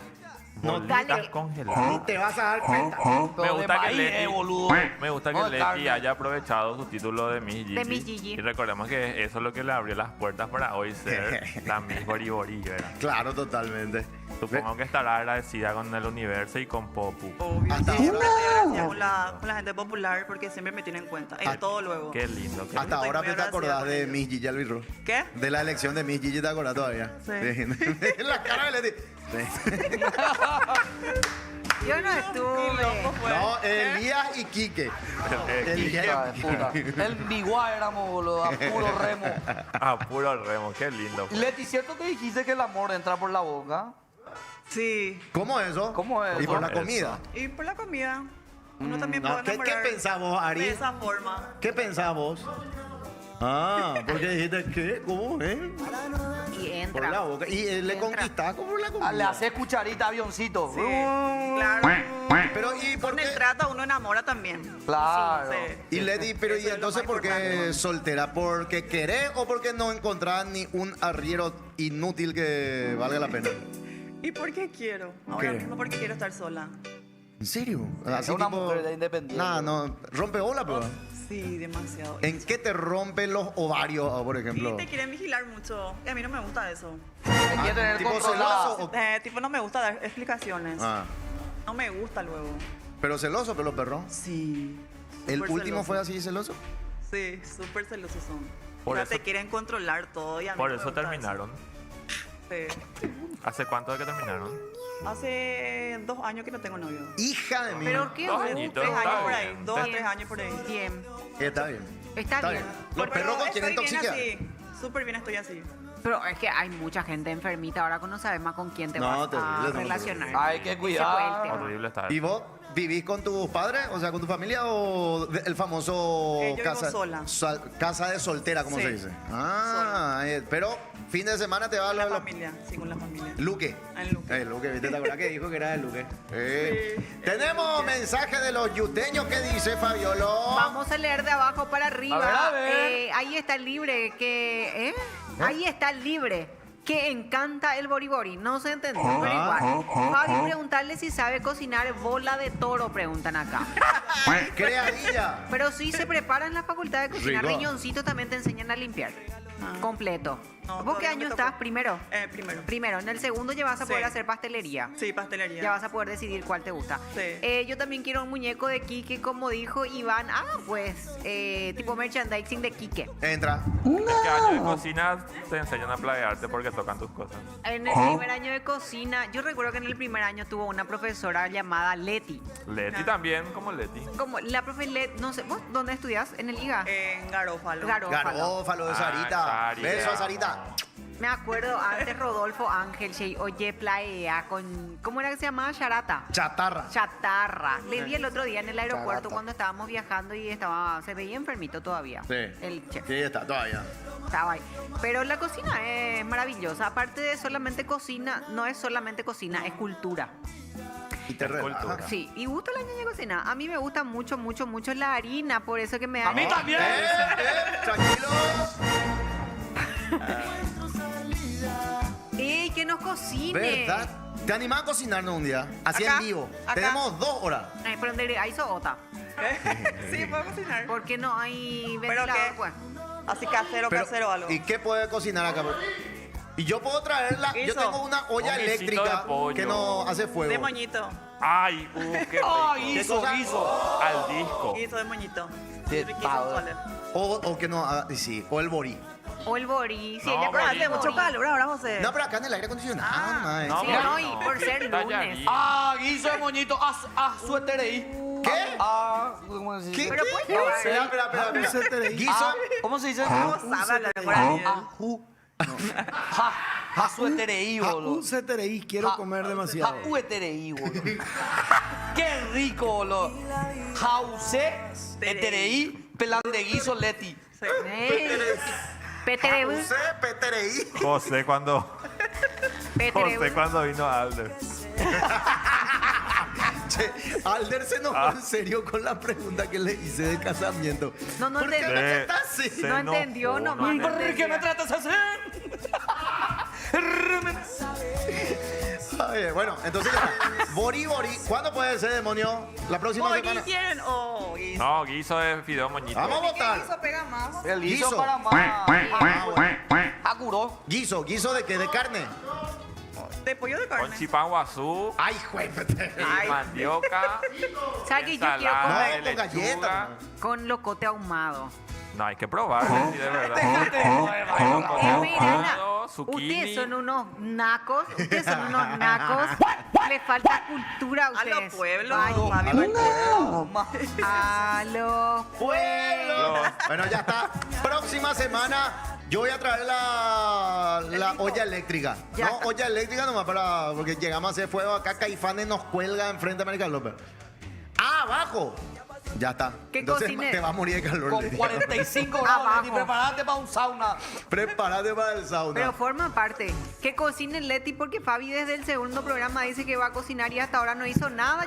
Bolitas dale. congeladas. Y te vas a dar cuenta. Me Pero de gusta que maíz, Leti, boludo. me gusta que No de Leti carne. haya aprovechado su título de Miss Gigi. De Miss Gigi. Y recordemos que eso es lo que le abrió las puertas para hoy ser la Miss Boribori, ¿verdad? Claro, totalmente. Supongo que estará agradecida con el universo y con Popu. Obvio. Hasta Sí, ahora- estoy agradecida con la gente popular porque siempre me tienen en cuenta. En todo luego. Qué lindo. Qué Hasta lindo. ahora muy te acordás agradecida de con Miss Gigi Alvirro. ¿Qué? De la elección de Miss Gigi te acordás todavía. Sí. La cara de Leti. Sí. Yo no estuve. No, Elías y Quique. Elías Hija y de puta. Quique. El Biguá éramos, boludo, a puro remo. Ah, puro remo, qué lindo. Leti, ¿cierto que dijiste que el amor entra por la boca? Sí. ¿Cómo eso? ¿Cómo es Y por eso? la comida. Y por la comida. Uno también No, puede ¿qué enamorar pensás vos, Ari? de esa forma. ¿Qué pensás vos? Ah, porque dijiste ¿qué? ¿Cómo? Y Por la entra. boca. ¿Y le Entra. conquistás como por la comida? Ah, le haces cucharita avioncito. Sí, claro. Pero, ¿y por Con qué? el trato uno enamora también. Claro. Sí. Y Leti, pero ¿y Eso es lo entonces más por qué importante. soltera? ¿Porque querés o porque no encontrás ni un arriero inútil que valga la pena? ¿Y por qué quiero? Ahora ¿Qué? mismo porque quiero estar sola. ¿En serio? Es una mujer independiente. Nah, no, rompe bola, pero. Sí, demasiado. ¿En qué te rompen los ovarios, por Sí, ejemplo? te quieren vigilar mucho. Y a mí no me gusta eso. Te quiere tener ¿Tipo controlada. celoso? Tipo, no me gusta dar explicaciones. Ah, No me gusta luego. pero celoso, pero perro. Sí. ¿El súper último celoso. fue así celoso? Sí, súper celosos son. Por O sea, eso- te quieren controlar todo y a mí Por no me eso gusta terminaron. eso. Sí. ¿Hace cuánto de que terminaron? Hace 2 años que no tengo novio. Hija de mí. Pero qué 2 gusto. añitos. 3 años está por ahí. bien. 2 a Bien. 3 años por ahí. Bien. Está bien. Está bien. Los perros Pero quieren estoy bien toxicidad. así. Súper bien estoy así. Pero es que hay mucha gente enfermita ahora que no sabes más con quién te No, vas terrible, a no, relacionar. Hay que Ese cuidar. fue el tema. Horrible está. ¿Y vos vivís con tus padres, o sea, con tu familia o el famoso yo vivo sola. casa de soltera, como Sí. se dice? Ah, pero fin de semana te vas a Con la la familia. Sí, con la familia. Luque. En Luque. Luque, ¿viste? ¿Te acuerdas que dijo que era el Luque? Tenemos mensaje de los yuteños que dice Fabiolo. Vamos a leer de abajo para arriba. A ver. Ahí está el libre que... Ahí está el libre. Que encanta el boribori. No se entendió, pero igual. Fabi, preguntarle si sabe cocinar bola de toro, preguntan acá. Creadilla. Pero sí se prepara en la facultad de cocinar. Rico. Riñoncito también te enseñan a limpiar. Completo. No, ¿Vos qué todavía no me año tocó. estás? Primero. Primero. Primero. En el segundo ya vas a poder Sí. hacer pastelería. Sí, pastelería. Ya vas a poder decidir cuál te gusta. Sí. Yo también quiero un muñeco de Quique, como dijo Iván. Pues, tipo merchandising de Quique. Entra. ¿En qué año de cocina te enseñan a plagiarte porque tocan tus cosas? En el primer año de cocina, yo recuerdo que en el primer año tuvo una profesora llamada Leti. Leti también, como Leti. Como la profe Leti, no sé, ¿vos dónde estudias? ¿En el IGA? En Garófalo. Garófalo de Sarita. Sarita. Beso a Sarita. Me acuerdo antes Rodolfo Ángel, oye, plaea con, ¿cómo era que se llamaba? Charata. Chatarra. Chatarra. Le vi el otro día en el aeropuerto Charata. cuando estábamos viajando y se veía enfermito todavía. Sí. El chef. Sí, está todavía. Estaba ahí. Pero la cocina es maravillosa. Aparte de solamente cocina, no es solamente cocina, es cultura. Y te relaja. cultura. Sí, y gusta la ñaña cocina. A mí me gusta mucho, mucho, mucho la harina, por eso que me da... A mí también. Tranquilos. ¡Ey, que nos cocine! ¿Verdad? ¿Te animás a cocinarnos un día? Así Acá, en vivo. acá. Tenemos 2 horas. Ay, pero donde hay sota. Sí, puedo cocinar. ¿Por qué no hay ¿Pero ventilador, qué? pues? Así casero, Pero, casero algo. ¿y qué puede cocinar acá? Y yo puedo traerla. Yo Guiso. tengo una olla Un guisito eléctrica de pollo. que no hace fuego. De moñito. Ay, qué rico. Ay, guiso, cosa? guiso. Al disco. Guiso de moñito. De Riquísimo, pavo. Sole. O que no haga, sí, o el borí. O el borí. Sí, No, ella borí. hace Hace mucho calor ahora, José. No, pero acá en el aire acondicionado. Ah, mae. no, Sí, borí no, y por ser lunes. Tallarines. Ah, guiso de moñito. Suéter ahí. ¿Qué? ¿Cómo se ¿Qué? dice? Pero ¿Qué? pues, no, Espera. Guiso. ¿Cómo se dice? ¿Cómo sabe hablar de guaraní? Suétereí, boludo. Un CTRI, quiero comer demasiado. Uetereí, boludo. Qué rico, boludo. Jause, etereí, pelan de guiso, Leti. Sí. Peterebu. José Petereí. José cuando vino Alder. Che, Alder se enojó en serio con la pregunta que le hice de casamiento. No, no ¿Por qué entendí. me está así? Se No enojó, entendió, no nomás. entendió. ¿Por qué me tratas así? Ay, bueno, entonces ya está. Bori. ¿Cuándo puede ser, demonio? La próxima ¿Hoy semana. quieren? Oh, guiso. No, guiso de fideo moñito. Vamos a ¿Qué votar. guiso pega más? El guiso Guiso. para más. Acuró. Guiso de qué? ¿De carne? De pollo de Con carne. chipán guazú, Ay, juépete. y mandioca, ¿Sabes que yo quiero ensalada comer de con lechuga. galleta. con locote ahumado? No, hay que probar, sí, de verdad. Miranda, Zucchini. ustedes son unos nacos. Les falta cultura a A ustedes. los pueblos. Ay, a los pueblos. Bueno, ya está. Próxima semana yo voy a traer la olla eléctrica. Ya No, está. olla eléctrica nomás porque llegamos a hacer fuego acá. Caifanes nos cuelga enfrente de América López. ¡Ah, abajo! Ya está. ¿Qué Entonces cocine? te va a morir de calor. Con le digo. 45 grados, Abajo. Leti, prepárate para un sauna. Prepárate para el sauna. Pero forma parte. Que cocine Leti porque Fabi desde el segundo programa dice que va a cocinar y hasta ahora no hizo nada.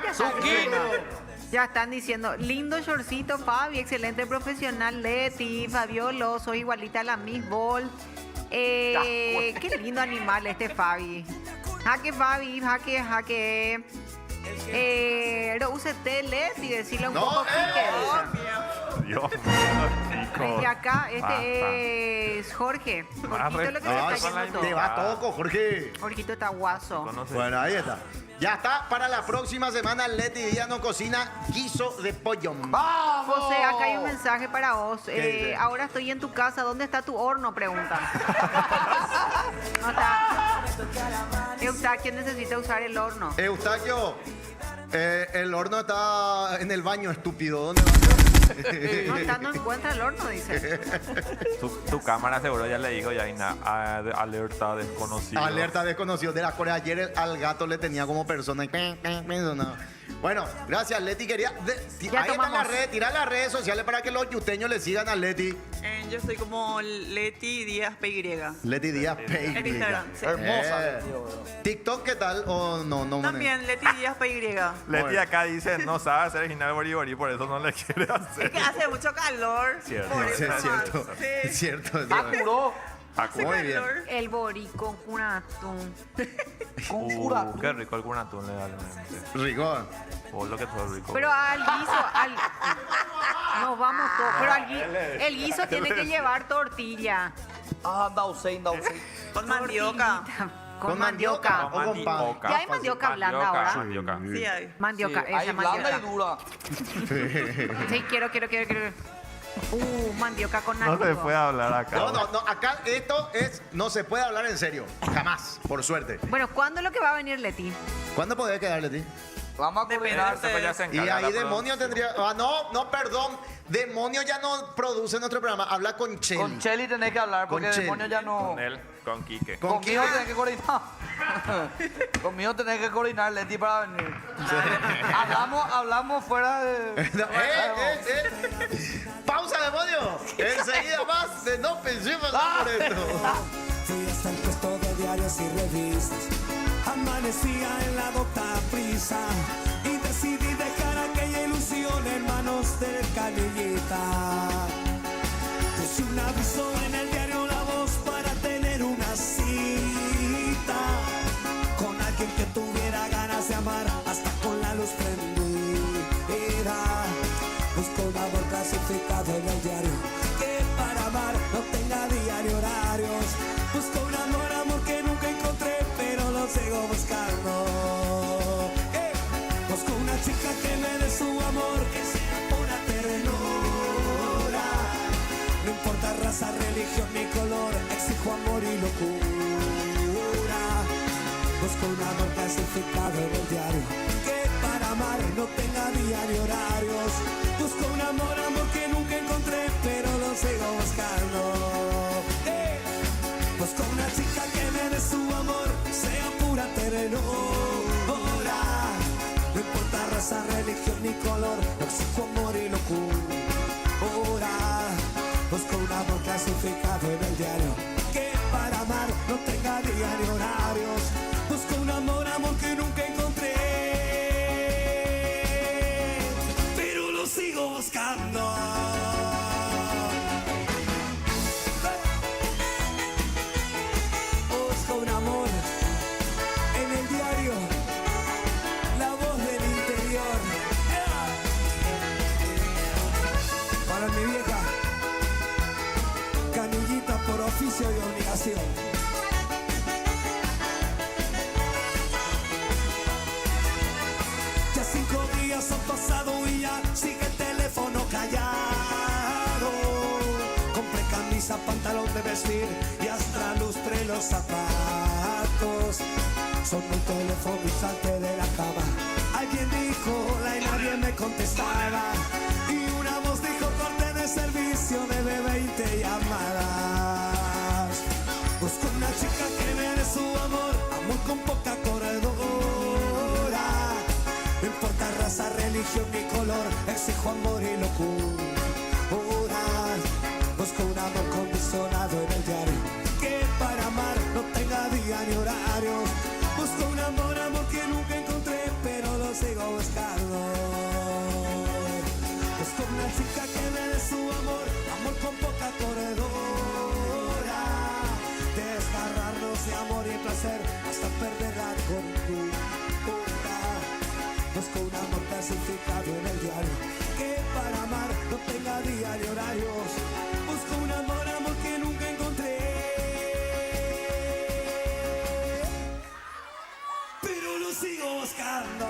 Ya están diciendo, lindo shortcito Fabi, excelente profesional Leti, Fabiolo, soy igualita a la Miss Ball. Qué lindo animal este Fabi. Jaque Fabi, jaque. No use Leti, decirle un No, poco Dios mío, chicos. Y acá, Basta. es Jorge. Jorgito es lo que se Ay, está yendo te todo. va toco, Jorge. Jorgito está guaso. Conoce- Bueno, ahí está. Ya está. Para la próxima semana, Leti Díaz nos cocina guiso de pollo. José, acá hay un mensaje para vos. dice? Ahora estoy en tu casa. ¿Dónde está tu horno? Pregunta. No está. Eustaquio necesita usar el horno. Eustaquio, el horno está en el baño, estúpido. ¿Dónde va? No está, no encuentra el horno, dice. Tu cámara seguro ya le dijo, ya hay alerta desconocido. Alerta desconocido de la Corea. Ayer al gato le tenía como persona. No. Bueno, gracias, Leti. Quería. Ya Ahí están tomamos. las redes. Tira las redes sociales para que los yuteños le sigan a Leti. Yo estoy como Leti Díaz PY. Leti Díaz Pay. En Instagram, sí. Hermosa, TikTok, ¿qué tal? ¿O no? No También Leti Díaz PY. Leti acá dice, no sabe hacer original bori, por eso no le quiere Es hacer. que hace mucho calor. Cierto. por Sí, eso es cierto. más. Sí. Es cierto. Acuró. Hace Muy bien. calor. El borico con atún. Con cura. Qué rico el curanatún legalmente. Rico. Vos lo que sos rico. Pero al guiso, nos vamos todos. Pero el guiso tiene que llevar tortilla. Ah, Dausein. Con mandioca. Con mandioca. o con pan. Mandioca. Ya hay mandioca blanda ahora. Mandioca. Sí hay. Mandioca, Sí, esa hay blanda y mandioca. dura. Sí, quiero. Mandioca con No se naruto. puede hablar acá. No, acá esto no se puede hablar en serio. Jamás, por suerte. Bueno, ¿cuándo es lo que va a venir Leti? ¿Cuándo podés quedarle a ti? Vamos a Depende coordinar. de Eso ya se Y encarga ahí la Demonio producción. tendría. No, perdón. Demonio ya no produce nuestro programa. Habla con Cheli. Con Cheli tenés que hablar porque Con Cheli. Demonio ya no. Con él, con Quique. ¿Con Conmigo quién? tenés que coordinar. Conmigo tenés que coordinar, Leti, para venir. Hablamos fuera de. Pausa, Demonio. Enseguida más de No Pensemos por esto. Fui hasta el puesto de diarios y revistas. Amanecía en la bota prisa y decidí dejar aquella ilusión en manos del canillita. Puse un aviso en el diario La Voz para tener una cita con alguien que tuviera ganas de amar hasta con la luz prendida. Busco un amor clasificado en el diario que para amar no tenga día ni horarios. Busco un amor que nunca encontré, pero lo sigo buscando. Busco una chica que me dé su amor, que sea pura ternura. No importa raza, religión ni color, exijo amor y locura. Busco un amor clasificado en el diario que para amar no tenga día ni horarios. Busco un amor que nunca encontré, pero lo sigo buscando. Busco una chica que me dé su amor, sea pura ternura. No importa raza, religión ni color, exijo amor y locura. Busco un amor clasificado en el diario que para amar no tenga día ni horarios. Busco un amor que nunca encontré, pero lo sigo buscando. Busco un amor en el diario La Voz del Interior. Para mi vieja canillita por oficio y obligación. Ya 5 días han pasado y ya sigue el teléfono callado. Compré camisa, pantalón de vestir y hasta lustré los zapatos. Sonó el teléfono y salté de la cama. Alguien dijo hola y nadie me contestaba. Y una voz dijo corte de servicio, debe 20 llamadas. Busco una chica que me dé su amor con poca corredora. No importa raza, religión ni color, exijo amor y locura. Busco un amor condicionado en el diario que para amar no tenga día ni horarios. Busco un amor que nunca encontré, pero lo sigo buscando. Busco una chica que me dé su amor con poca corredora. Desgarrarnos de amor y placer hasta perder la cordura. Busco un amor clasificado en el diario que para amar no tenga día ni horarios. Busco un amor que nunca encontré, pero lo sigo buscando.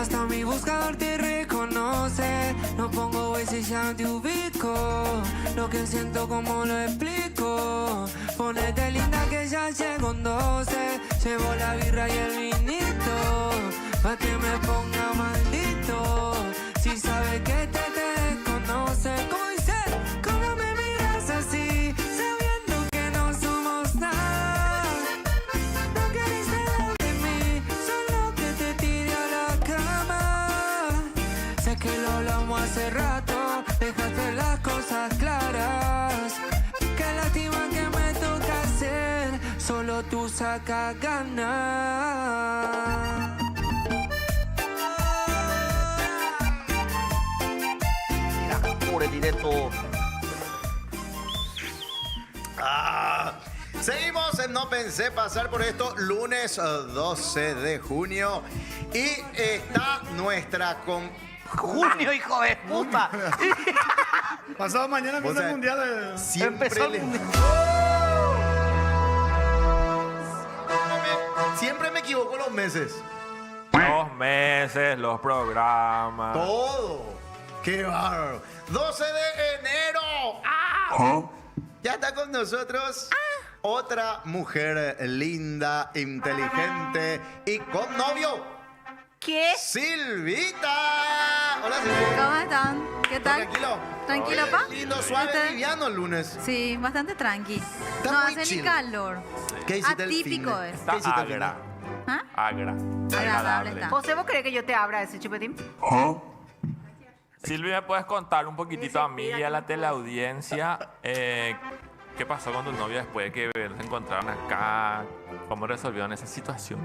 Hasta mi buscador te reconoce. No pongo Waze y ya te ubico. Lo que siento, como lo explico. Ponete linda que ya llegó en 12. Llevo la birra y el vinito. Pa' que me ponga maldito. Si sabe que te desconoce. ¿Cómo dice? ¿Cómo me miras así? Sabiendo que no somos nada. No querés nada de mí, solo que te tire a la cama. Sé que lo hablamos hace rato, dejaste las cosas claras. Qué lástima que me toca hacer, solo tú sacas ganas. Pobre directo. Seguimos en No Pensé Pasar por Esto, lunes 12 de junio. Y está nuestra Junio, hijo de puta. Pasado mañana Vos empieza el sabés, mundial. Siempre, Empezó el mundial. Siempre me equivoco los meses. Los meses, los programas. Todo. ¡Qué bárbaro! 12 de enero. ¡Ah! Ya está con nosotros otra mujer linda, inteligente y con novio. ¿Qué? ¡Silvita! Hola, Silvita. ¿Cómo están? ¿Qué tal? Tranquilo. ¿Tranquilo, pa? Lindo, suave, ¿Usted? liviano el lunes. Sí, bastante tranqui. Está No muy hace chill. ni calor. ¿Qué hiciste el Atípico finde? es. Está ¿Qué hiciste el finde? agra. ¿Ah? Agra. Agradable Agradable. está. José, ¿vos crees que yo te abra ese chupetín? Silvia, ¿me puedes contar un poquitito a mí y a la teleaudiencia qué pasó con tu novia después de que se encontraron acá? ¿Cómo resolvieron esa situación?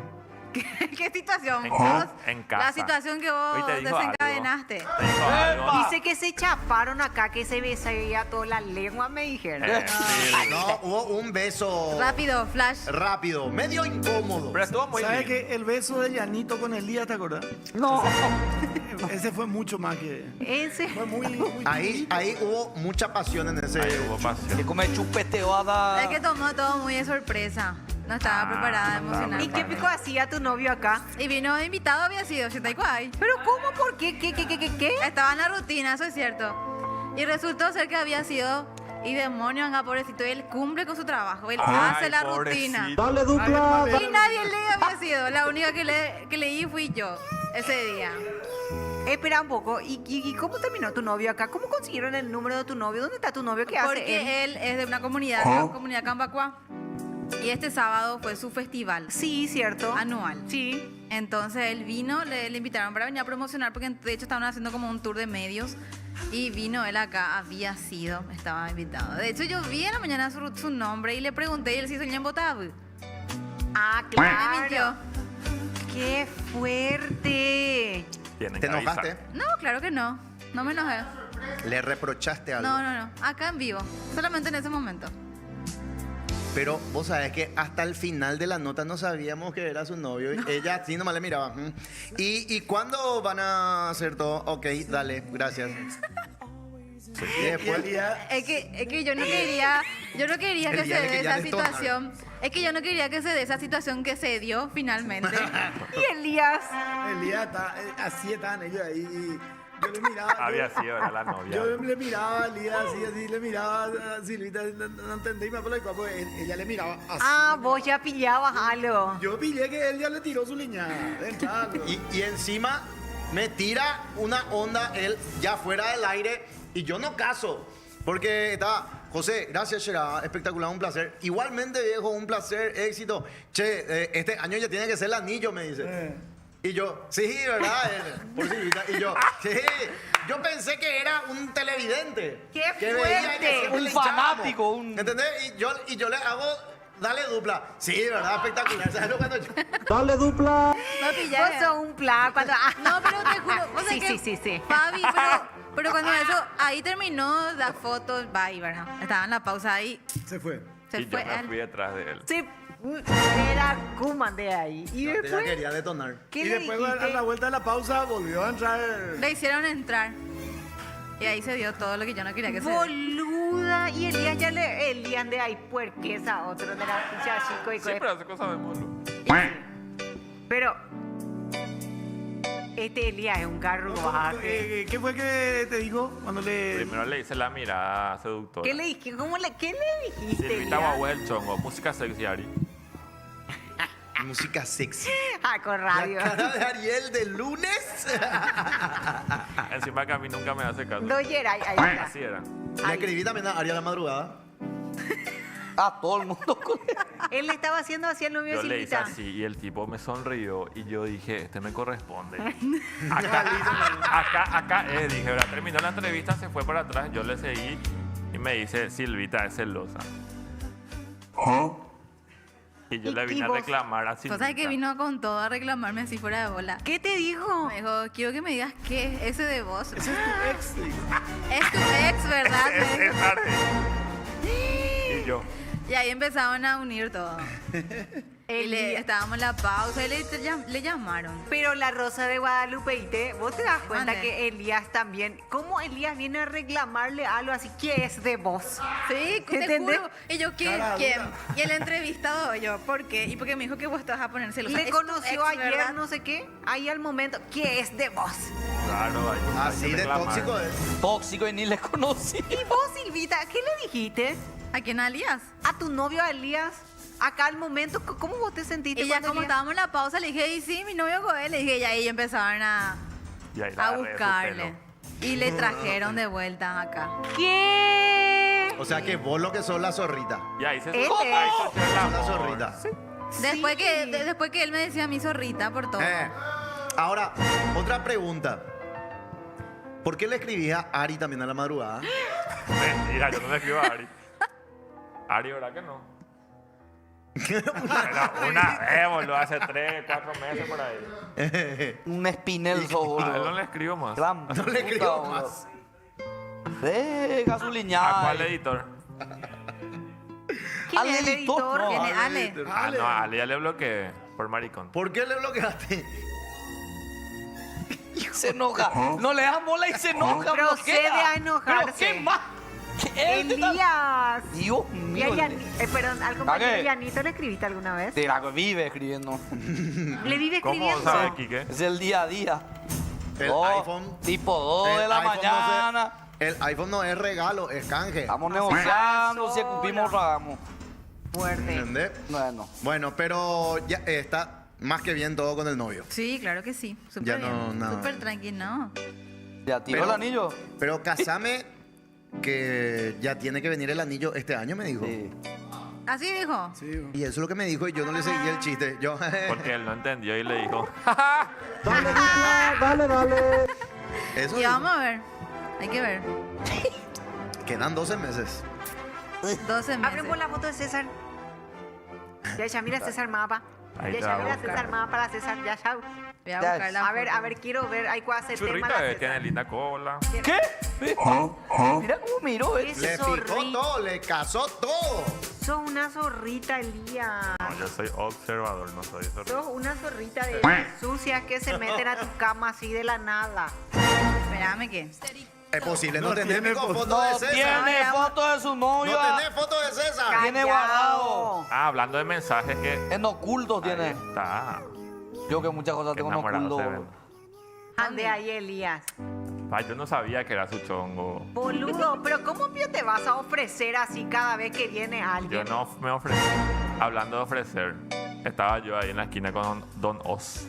¿Qué situación? En Vos- ca- en casa. La situación que vos Hoy te dijo desencadenaste. ¿Te dijo algo? Dice que se chaparon acá, que se besaba toda la lengua, me dijeron. Sí. No, hubo un beso Rápido, flash. rápido, medio incómodo. Pero estuvo muy ¿Sabes bien. que el beso de Llanito con Elías, te acordás? No. Ese fue mucho más que. Ese. Fue muy Ahí hubo mucha pasión en ese. Ahí hubo pasión. Le come chupeteada. Es que tomó todo muy de sorpresa. No estaba preparada no estaba emocional. ¿Y qué pico hacía tu novio acá? Y vino de invitado, había sido 84. ¿Pero cómo? ¿Por qué? ¿Qué? Estaba en la rutina, eso es cierto. Y resultó ser que había sido. Y demonio, anga pobrecito, él cumple con su trabajo. Él Ay, hace la pobrecito. rutina. Dale dupla, Y nadie le había sido. La única que leí fui yo ese día. Espera un poco. ¿Y cómo terminó tu novio acá? ¿Cómo consiguieron el número de tu novio? ¿Dónde está tu novio? ¿Qué hace él? Porque él es de una comunidad, la comunidad Cambacuá. Y este sábado fue su festival Sí, cierto. anual. Sí. Entonces él vino, le invitaron para venir a promocionar, porque de hecho estaban haciendo como un tour de medios. Y vino él acá, estaba invitado. De hecho, yo vi en la mañana su nombre y le pregunté, y él se hizo en Botabu. Ah, Me claro. mintió. ¡Qué fuerte! Tienen ¿Te que avisar. enojaste? No, claro que no. No me enojé. ¿Le reprochaste algo? No. Acá en vivo. Solamente en ese momento. Pero vos sabés que hasta el final de la nota no sabíamos que era su novio. Ella así nomás le miraba. ¿Y cuándo van a hacer todo? Ok, dale, gracias. Y después, Es que yo no quería El que día se de que dé ya esa detonaron. situación. Es que yo no quería que se dé esa situación que se dio finalmente. Y Elías. Elías está, así estaban ellos ahí. Y yo le miraba. Había sido, era la novia. Yo le miraba a Elías así, le miraba a Silvita, no entendí más por la cual, ella le miraba así. Ah, vos ya pillabas algo. Yo pillé que él ya le tiró su línea. y encima me tira una onda él ya fuera del aire y yo no caso. Porque estaba, José, gracias, Shera, espectacular, un placer. Igualmente, viejo, un placer, éxito. Che, este año ya tiene que ser el anillo, me dice. Y yo, sí, ¿verdad? Por Silvita. Y yo, sí. Yo pensé que era un televidente. ¡Qué que veía y fuerte! que siempre Un le echábamos. fanático, un- ¿Entendés? Y yo le hago, dale dupla. Sí, ¿verdad? Espectacular. ¿Sabes lo que cuando yo? dale dupla. No pillé. Vos sos un plan cuando... No, pero te juro. vos sabés Sí, que sí. Fabi, pero cuando eso, ahí terminó la foto, bye, ¿verdad? Estaba en la pausa ahí. Se fue. Se Y yo fue me él. fui detrás de él. Sí, era Kuman de ahí. Y Ella después, quería detonar. ¿qué Y le después dijiste? a la vuelta de la pausa volvió a entrar. Le hicieron entrar. Y ahí se dio todo lo que yo no quería que se diera. Boluda. Y Elías ya le... Elías de ahí puerquesa, otro de la ficha chico y Sí, pero hace cosas de molo. Pero Este Elías es un carruaje. ¿Qué fue que te dijo cuando le...? Primero le hice la mirada seductora. ¿Qué le dije? ¿Qué le dijiste, Silvita Elías? Guagüe el chongo, música sexy, Ari. Música sexy. Ah, con radio. La cara de Ariel de lunes. Encima que a mí nunca me hace caso. No, Yera, ahí está. Así era. Le escribí también a Ariel a la madrugada. A todo el mundo con Él le estaba haciendo así al novio de Yo le hice Silvita. así y el tipo me sonrió y yo dije, este me corresponde. Acá, dije, ¿verdad? Terminó la entrevista, se fue para atrás, yo le seguí y me dice, Silvita es celosa. Y yo ¿Y le vine a vos? reclamar a Silvita. Pues sabes que vino con todo a reclamarme así fuera de bola. ¿Qué te dijo? Me dijo, quiero que me digas qué es ese de vos. Ese es tu ex. digo. Es tu ex, ¿verdad? Me Es dijo. tarde. Y yo, Y ahí empezaron a unir todo. Y estábamos en la pausa y le llamaron. Pero la Rosa de Guadalupe, ¿y vos te das cuenta Mande. que Elías también, cómo Elías viene a reclamarle algo así, ¿qué es de vos? Sí, te ¿Entendés? juro. Y yo, ¿quién? Y el entrevistado, yo, ¿por qué? Y porque me dijo que vos te vas a poner celosa. Le Es tu conoció ex, ayer, ¿verdad? no sé qué, ahí al momento, ¿qué es de vos? claro, hay Así que de reclamar. tóxico es. tóxico y ni le conocí. ¿Y vos, Silvita, qué le dijiste ¿A quién, Alías? a tu novio Elías? Acá al momento, ¿cómo vos te sentiste? Y ya cuando como Elías- estábamos en la pausa, le dije, y sí, mi novio Joel. Le dije, y ahí empezaron a Y ahí le a agarré su buscarle. pelo. Y le trajeron de vuelta acá. ¿Qué? O sea que vos lo que sos la zorrita. Y ahí se Él ahí es. se echó el La amor. zorrita. Después que él me decía mi zorrita por todo. Ahora, otra pregunta. ¿Por qué le escribías a Ari también a la madrugada? Mentira, yo no le escribo a Ari. Ari, ¿verdad que no? Pero una vez, boludo, hace 3, 4 meses por ahí. Un espinel sos, A él no boludo. le escribo más. Gran No le puta, escribo boludo. más. Gasuliñada. ¿A cuál editor? ¿Quién Al es el editor, editor? no. ¿Quién es Ale? Ah, no, a Ale ya le bloqueé por maricón. ¿Por qué le bloqueaste? Se enoja. No le das bola y se enoja. Procede bloquea. a enojarse. ¿Pero qué más? ¿Qué él te está- Elías. Dios Y mío. a perdón, al compañero qué? Yanito le escribiste alguna vez. De la que vive escribiendo. Le vive ¿Cómo escribiendo. sabe, Quique? Es el día a día. El Dos, iPhone. Tipo 2 El de la iPhone no se- mañana. El iPhone no es regalo, es canje. Estamos No se negociando. haga Si cumplimos, lo sola. hagamos. Fuerte. ¿Entendés? Bueno. Bueno, pero ya está más que bien todo con el novio. Sí, claro que sí. Súper Ya bien. no, nada. Súper tranquilo, ¿no? ¿Ya tiró Pero- el anillo? Pero casame que ya tiene que venir el anillo este año, me dijo. Sí. Así dijo. Sí, bueno. Y eso es lo que me dijo y yo no le seguí el chiste. Yo, Porque él no entendió y le dijo, Dale, Dupla, dale, dale. eso Y dijo. vamos a ver. Hay que ver. Quedan 12 meses. 12 meses. Abren por la foto de César. Ya, mira César Mapa. Ahí te Ya, va a mira buscar. César Mapa para César. Ya, chao. Voy a Ya, buscar la A ver, foto. quiero ver. Hay que hacer tema churrita, la tiene César. linda cola. ¿Qué? Mira cómo miró. ¿Qué Le picó zorrita? todo, le casó todo. Sos una zorrita, Elías. No, yo soy observador, no soy zorrito. Sos una zorrita de sucias que se meten a tu cama así de la nada. Espérame que. Es posible, no, No tenés tiene foto foto. de No César. tiene Ay, foto de su novio. No tenés foto de César. Tiene guardado. Ah, hablando de mensajes que... En oculto Ahí tiene. está. Yo que muchas cosas Qué tengo en enamorado se oculto. ven. Ande ahí, Elías. Ah, yo no sabía que era su chongo. Boludo, pero ¿cómo te vas a ofrecer así cada vez que viene Yo alguien? no me ofrecí. Hablando de ofrecer, estaba yo ahí en la esquina con Don Oz.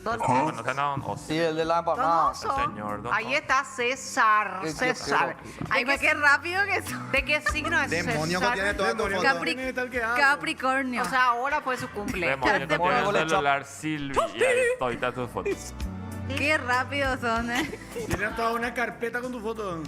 Don ¿Conocen a Don Oz? Sí, el de la empanada. Donoso. el señor Don Ahí Oz. está César. Qué César. Ay, pues qué rápido que son. ¿De qué signo es Demonio que César? tiene toda tu foto. Capri- Tiene tal que hago. Capricornio. O sea, ahora fue su cumple. Demonio que Te tiene pongo el el celular Silvi y ahí todita tus fotos. Qué rápido son, Tiene toda una carpeta con tu foto.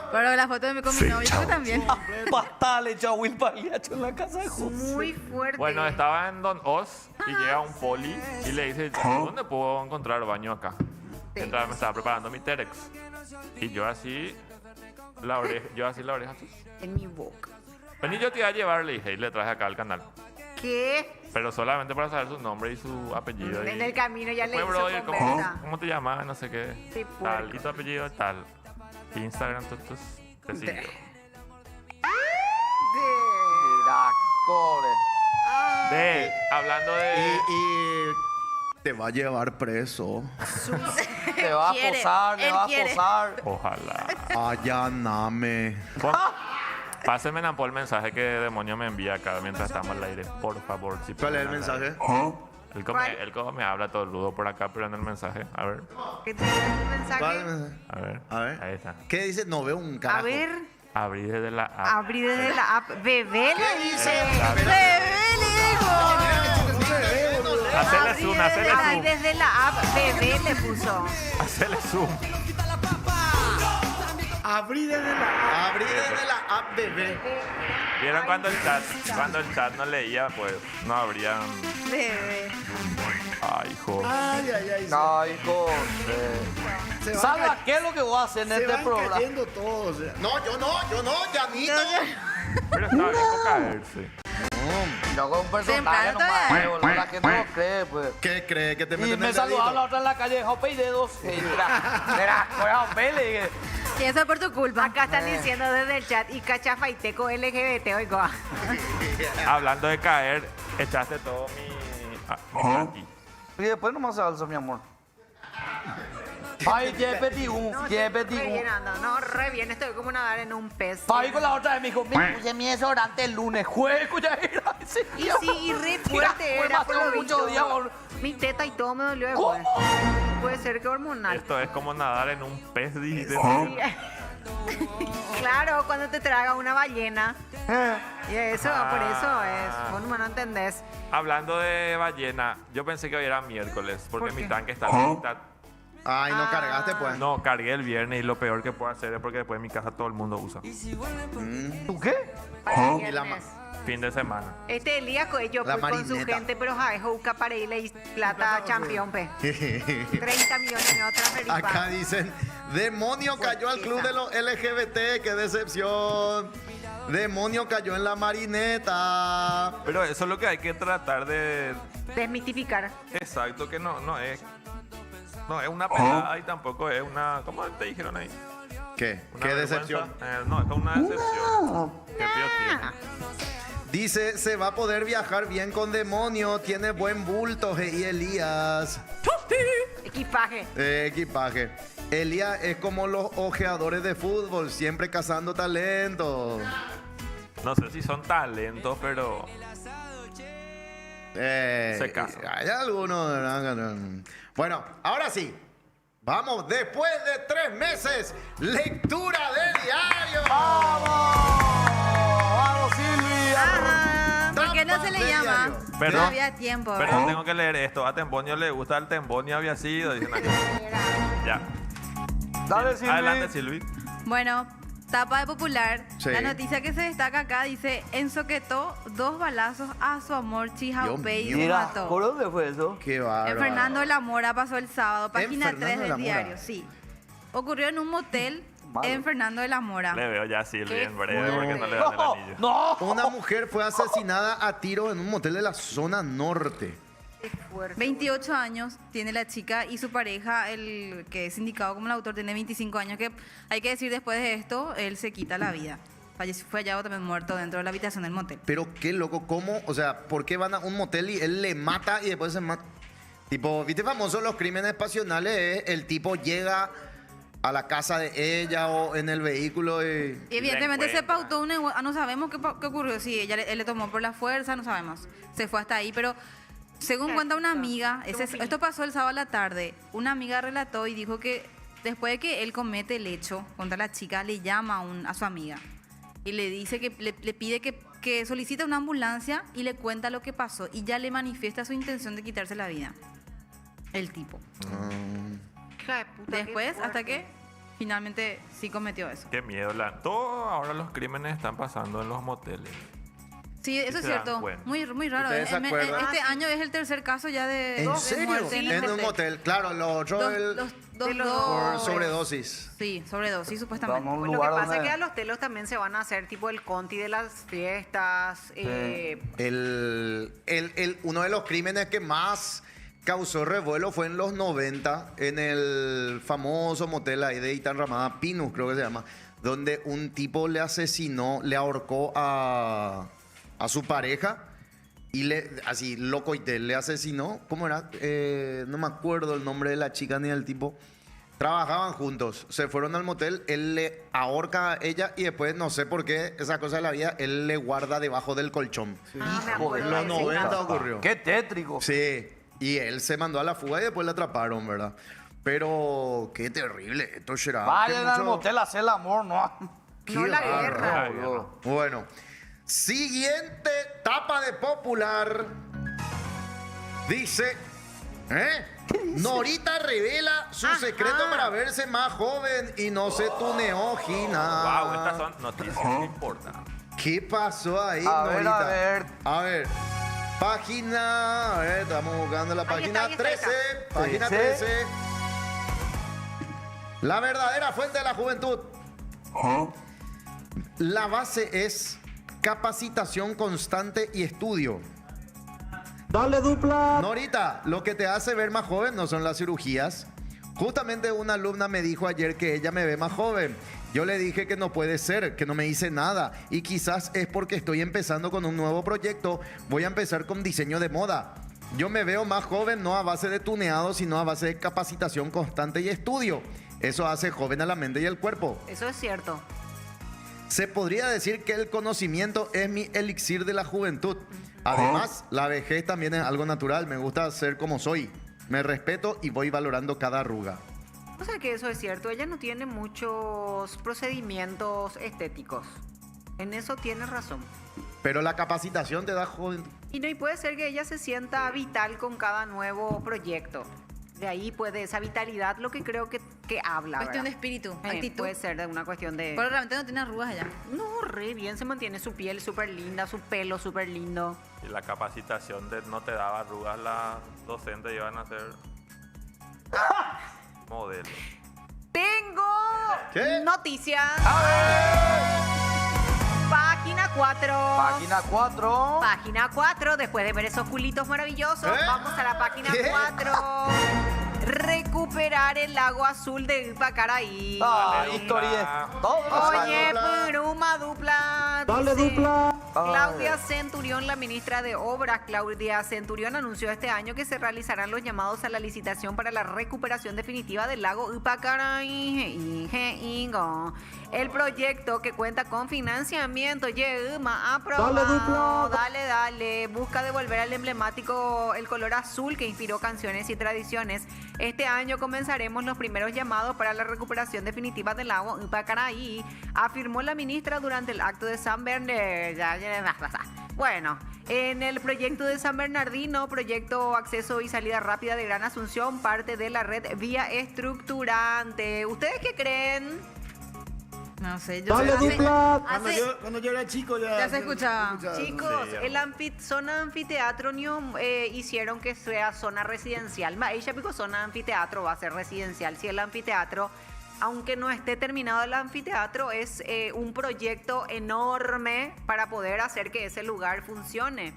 Pero la foto de con mi novio yo también. Pasta le echó a Will Pagliaccio en la casa de José. Muy fuerte. Bueno, estaba en Don Oz y llega un poli y le dice, ¿dónde puedo encontrar baño acá? Entonces me estaba preparando mi Terex. Y yo así, la oreja así. En mi boca. Vení, yo te iba a llevar, le dije, y le traje acá al canal. ¿Qué? Pero solamente para saber su nombre y su apellido. En y- el camino ya le Pues, hizo brother, conversa. ¿cómo te llamas? No sé qué. Sí, Tal, puerco. y tu apellido tal. Instagram, tus te siguió. Mira, cobre. Hablando Y, de... y te va a llevar preso. Te va a quiere, posar, le él va a quiere. posar. Ojalá. Allaname. Pásenme Napo el mensaje que demonio me envía acá mientras estamos al aire. Por favor. Si ¿Cuál es el pueden hablar. mensaje? Él como me habla todo rudo por acá, pero en el mensaje. A ver. ¿Qué te dice el mensaje? ¿Cuál es el mensaje? A ver. A ver. Ahí está. ¿Qué dice? No veo un carajo. A ver, Abrí desde la app. abrí desde la app. Bebé le dice. Bebé, le dijo. Hacele Abrí zoom, desde hacele la- Ahí zoom. desde la app, bebé le puso. Hacele zoom. Abrí desde la... Abrí desde la app, bebé. ¿Vieron cuando el chat no leía? Pues no habrían. Bebé. Ay, hijo. Ay, ay, ay. No, hijo. Se van ¿Sabes ca- qué es lo que voy a hacer en se este van programa? cayendo todos. No, yo no, Janito. Pero estaba bien por caerse. Yo con un personaje Temprano nomás, todavía. boludo, la gente no cree, pues. ¿Qué cree que te Y meten me el saludaba la dedito? otra en la calle, Jope y dedos. Y mira, Jope, le dije. Y eso es por tu culpa. Acá están diciendo desde el chat y cachafaiteco LGBT, oigo. Hablando de caer, echaste todo mi candy. Y después nomás se alza, mi amor. Ay, ya pedí un, ya pedí Re bien un. ando, no, re bien, estoy como nadar en un pez. Ay, con la otra vez me dijo, me puse mi desodorante el lunes, juego ya era. Y sí, y re fuerte era, por lo muchos visto. días, boludo. Mi teta y todo me dolió ¿Cómo? después. Puede ser que hormonal. Esto es como nadar en un pez, dijiste. Claro, cuando te traga una ballena. Y eso, por eso es. Vos no entendés. Hablando de ballena, yo pensé que hoy era miércoles, porque ¿Por mi qué? tanque está a la mitad. Ay, no cargaste, pues. No, cargué el viernes y lo peor que puedo hacer es porque después en mi casa todo el mundo usa. ¿Tú qué? Para el Y la viernes. Fin de semana. Este Elías yo La fui con su marineta. gente, pero ja, es Juca para irle y plata champion, pe. 30 millones me otra feliz. Acá dicen, demonio cayó al club de los LGBT, qué decepción. Demonio cayó en la marineta. Pero eso es lo que hay que tratar de... Desmitificar. Exacto, que no es... No es una pelada y tampoco es una... ¿Cómo te dijeron ahí? ¿Qué? Una ¿Qué vergüenza. decepción? No, es una decepción. Qué feo tiene. Dice, se va a poder viajar bien con demonio, tiene buen bulto, y Elías. Equipaje. Equipaje. Elías es como los ojeadores de fútbol, siempre cazando talento. No sé si son talentos, pero... Se casan. Hay algunos, ¿verdad? Bueno, ahora sí. Vamos, después de 3 meses, lectura de diario. ¡Vamos, Silvia! Ajá. ¿Por qué no se le Tapas de llama? diario. Perdón. No había tiempo. Pero ¿verdad? tengo que leer esto. A Tembonio le gusta el Tembonio había sido. Dicen acá. Ya. Dale, Silvia. Adelante, Silvi. Bueno, tapa de Popular. Sí. La noticia que se destaca acá dice: ensoquetó 2 balazos a su amor Chijaupé y Dios se mío. Mira, mató. ¿por dónde fue eso? Qué En bárbaro. Fernando de la Mora pasó el sábado, página Fernando 3 de la del Mora. diario, sí. Ocurrió en un motel Malo. en Fernando de la Mora. Le veo ya a Silvi Qué en breve porque no le dan el ¡No! anillo. ¡No! Una mujer fue asesinada a tiros en un motel de la zona norte. Qué fuerte. 28 años tiene la chica y su pareja, el que es indicado como el autor, tiene 25 años, que hay que decir después de esto, él se quita la vida. Fue hallado también muerto dentro de la habitación del motel. Pero qué loco, ¿cómo? O sea, ¿por qué van a un motel y él le mata y después se mata? Tipo, ¿viste famoso los crímenes pasionales? El tipo llega a la casa de ella o en el vehículo y... Y evidentemente se encuentra. pautó un negocio, no sabemos qué ocurrió, si él le tomó por la fuerza, no sabemos. Se fue hasta ahí, pero según cuenta una amiga, esto pasó el sábado a la tarde, una amiga relató y dijo que después de que él comete el hecho contra la chica, le llama a su amiga y le dice que le pide que solicite una ambulancia y le cuenta lo que pasó y ya le manifiesta su intención de quitarse la vida. El tipo. Hija de puta, qué Después, fuerte. hasta que finalmente sí cometió eso. Qué miedo. Todo ahora los crímenes están pasando en los moteles. Sí, eso Sí es se dan cierto. cuenta. Muy raro. ¿Ustedes se acuerdan? Este año es el tercer caso ya de, ¿En de serio? muerte En un motel. Claro, lo otro Dos, por dos- sobredosis. Sí, sobredosis supuestamente. Vamos a un Pues lo lugar que pasa donde... es que a los telos también se van a hacer tipo el conti de las fiestas. Uno de los crímenes que más causó revuelo fue en los 90, en el famoso motel ahí de Itán Ramada, Pinus creo que se llama, donde un tipo le asesinó, le ahorcó a su pareja y así, loco y le asesinó. ¿Cómo era? No me acuerdo el nombre de la chica ni del tipo. Trabajaban juntos, se fueron al motel, él le ahorca a ella y después, no sé por qué, esa cosa de la vida, él le guarda debajo del colchón. Ah, me Hijo de acuerdo Los de ese 90 caso. ocurrió. Qué tétrico. Sí, y él se mandó a la fuga y después le atraparon, ¿verdad? Pero qué terrible, esto será. Vayan que al mucho- motel a hacer el amor, ¿no? Qué No la bárbaro. guerra. Ay, no. Bueno, siguiente tapa de Popular. Dice, Norita revela su Ajá. secreto para verse más joven y no se tuneó, Gina. Wow, estas son noticias que importan. ¿Qué pasó ahí, A ver, Norita? a ver. A ver, página, a ver, estamos buscando la Ahí página está, ahí está, 13. Página 13. 13. La verdadera fuente de la juventud. La base es capacitación constante y estudio. Dale dupla. Norita, lo que te hace ver más joven no son las cirugías. Justamente una alumna me dijo ayer que ella me ve más joven. Yo le dije que no puede ser, que no me hice nada. Y quizás es porque estoy empezando con un nuevo proyecto. Voy a empezar con diseño de moda. Yo me veo más joven no a base de tuneado, sino a base de capacitación constante y estudio. Eso hace joven a la mente y el cuerpo. Eso es cierto. Se podría decir que el conocimiento es mi elixir de la juventud. Además, la vejez también es algo natural. Me gusta ser como soy. Me respeto y voy valorando cada arruga. O sea que eso es cierto. Ella no tiene muchos procedimientos estéticos. En eso tienes razón. Pero la capacitación te da joven. Y no, y puede ser que ella se sienta vital con cada nuevo proyecto. De ahí puede esa vitalidad lo que creo que habla. Cuestión de ¿verdad? espíritu, Eh, actitud. Puede ser de una cuestión de... Pero realmente no tiene arrugas allá. No, re bien, se mantiene su piel súper linda, su pelo súper lindo. Y la capacitación de no te daba arrugas, las docentes iban a ser modelos. Tengo ¿Qué? noticias. Página 4. Página 4. Página 4, después de ver esos culitos maravillosos, vamos a la página ¿Qué? 4. Recuperar el lago azul de Ipacaraí. Ah, Dale, historia. dupla. Todo. Oye, dupla. Puruma dupla. Dale dice dupla. Claudia Centurión, la ministra de Obras. Claudia Centurión anunció este año que se realizarán los llamados a la licitación para la recuperación definitiva del lago Ipacaraí. El proyecto, que cuenta con financiamiento aprobado. Dale, dupla. Dale, busca devolver al emblemático el color azul que inspiró canciones y tradiciones. Este año comenzaremos los primeros llamados para la recuperación definitiva del lago Ipacaraí, afirmó la ministra durante el acto de San Bernardino. Bueno, en el proyecto de San Bernardino, proyecto acceso y salida rápida de Gran Asunción, parte de la red vía estructurante. ¿Ustedes qué creen? No sé, yo Dale hace- dupla. Cuando yo era chico Ya se escuchaba. Chicos, Sí, el zona anfiteatro hicieron que sea zona residencial. Ella pico zona anfiteatro va a ser residencial. Si el anfiteatro, aunque no esté terminado el anfiteatro, es un proyecto enorme para poder hacer que ese lugar funcione.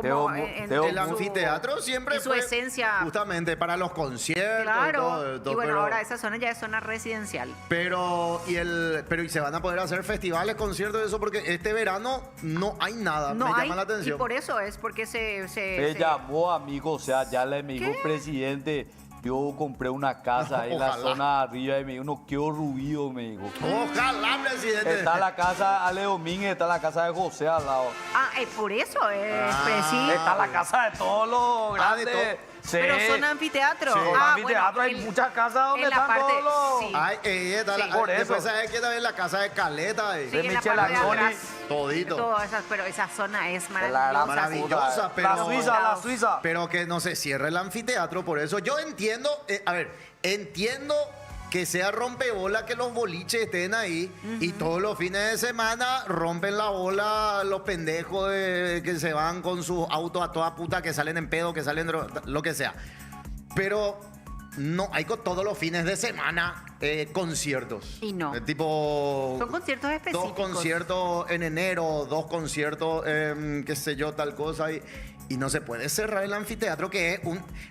Teo, Teo, El anfiteatro siempre en su fue esencia. justamente para los conciertos. Claro. todo, Y bueno, pero- ahora esa zona ya es zona residencial. Pero y se van a poder hacer festivales, conciertos, eso, porque este verano no hay nada. No me hay, llama la y atención. por eso es porque se Me llamó, amigo, o sea, ya le me dijo, ¿Qué? presidente, yo compré una casa ahí en la Ojalá. zona de arriba y me dijo, no quiero ruido, me dijo. Ojalá, presidente. Está la casa Ale Domínguez, está la casa de José al lado. por eso es preciso. Está la casa de todos los Ah, de grandes. Sí. Pero zona anfiteatro. Sí. Ah, Anfiteatro, hay en- muchas casas donde en la están parte- todos los... sí. Ay, está Sí, la, por después eso. sabes que también la casa de Caleta. Sí, en la Michel parte de Anzoni, atrás. Todito. Todas esas, pero esa zona es la gran maravillosa. Maravillosa, pero... La Suiza. Pero que no se cierre el anfiteatro, por eso yo entiendo, entiendo que sea rompebola que los boliches estén ahí y todos los fines de semana rompen la bola los pendejos que se van con sus autos a toda puta, que salen en pedo, que salen lo que sea. Pero no, hay todos los fines de semana conciertos. Y no. Tipo... Son conciertos específicos. 2 conciertos en enero, 2 conciertos, qué sé yo, tal cosa. Y no se puede cerrar el anfiteatro, que es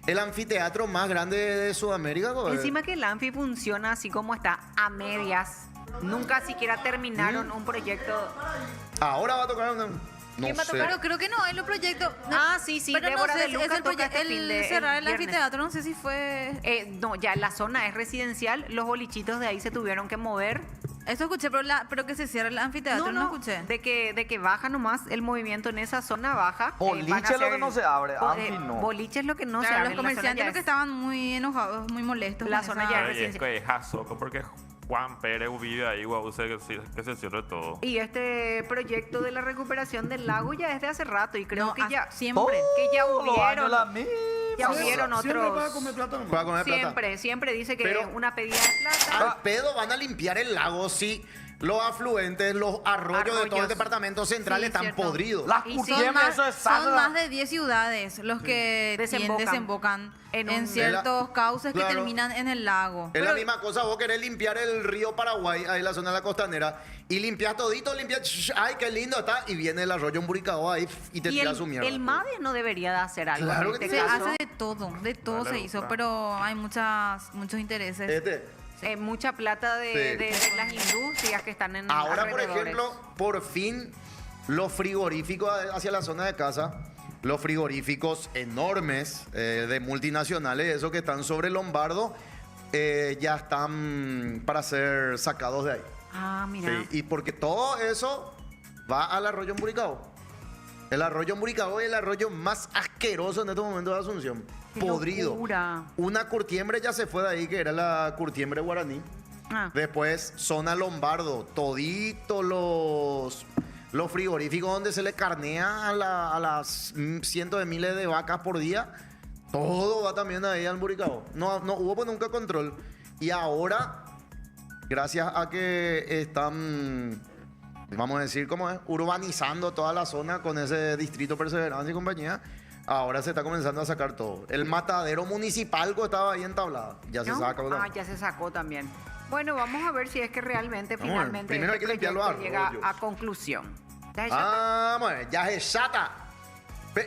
el anfiteatro más grande de Sudamérica. Joder. Encima que el Anfi funciona así como está, a medias. Nunca siquiera terminaron un proyecto. Ahora va a tocar No ¿Quién va a sé. tocar? Pero creo que no, es los proyectos. Ah, sí, sí, pero Débora no sé, de Luca es el, toca este el fin de- cerrar el el viernes. anfiteatro, no sé si fue. No, ya la zona es residencial, los bolichitos de ahí se tuvieron que mover. Eso escuché, pero que se cierre el anfiteatro, no, escuché. de que baja nomás el movimiento en esa zona baja. Boliche van a es lo que hacer- no se abre, bo- anfi no. Boliche es lo que no se Claro, abre. los la zona comerciantes ya los que es- estaban muy enojados, muy molestos. La con zona esa- ya Pero y es residencial. que es jazoco porque Juan Pérez vive ahí, guau, que se cierre todo. Y este proyecto de la recuperación del lago ya es de hace rato y creo No, que ya siempre. que ya Todos los años hubieron la misma. ya hubieron Siempre va a otros comer plata nomás. Juega con el plata. siempre dice que Pero- es una pedida de plata. Al pedo van a limpiar el lago si los afluentes, los arroyos de todo el Arroyos. departamento central Sí, están cierto. podridos. Las Y Son Cutieme, más, eso es son sal. más de 10 ciudades los que desembocan en en un- ciertos cauces Claro. que terminan en el lago. Es la misma cosa, vos querés limpiar el río Paraguay, ahí en la zona de la costanera, y limpias todito, ay, qué lindo está, y viene el arroyo Emburicao ahí y te Y tira su mierda. el MADE no debería de hacer algo Claro en que este Se sí. caso. hace de todo Vale, se hizo, gusta. pero hay muchos intereses. Mucha plata de, Sí. de las industrias que están en Ahora, por alrededores. ejemplo, por fin, los frigoríficos hacia la zona de casa, los frigoríficos enormes de multinacionales, esos que están sobre Lombardo, ya están para ser sacados de ahí. Ah, mira. Sí, y porque todo eso va al arroyo Emburicao. El arroyo Emburicao es el arroyo más asqueroso en este momento de Asunción. Qué Podrido. locura. Una curtiembre ya se fue de ahí, que era la curtiembre guaraní. Ah. Después, zona Lombardo, todito los frigoríficos donde se le carnea a las cientos de miles de vacas por día, todo va también ahí al Emburicao. No hubo pues nunca control. Y ahora, gracias a que están, vamos a decir, ¿cómo es? Urbanizando toda la zona con ese distrito Perseverancia y compañía, ahora se está comenzando a sacar todo. El matadero municipal que estaba ahí entablado, ya ¿No? se saca. Ah, ya se sacó también. Bueno, vamos a ver si es que realmente, Vamos a ver, finalmente, primero este hay que limpiar los proyecto llega arroyos. a conclusión. Ya, Ah, bueno, ya es chata.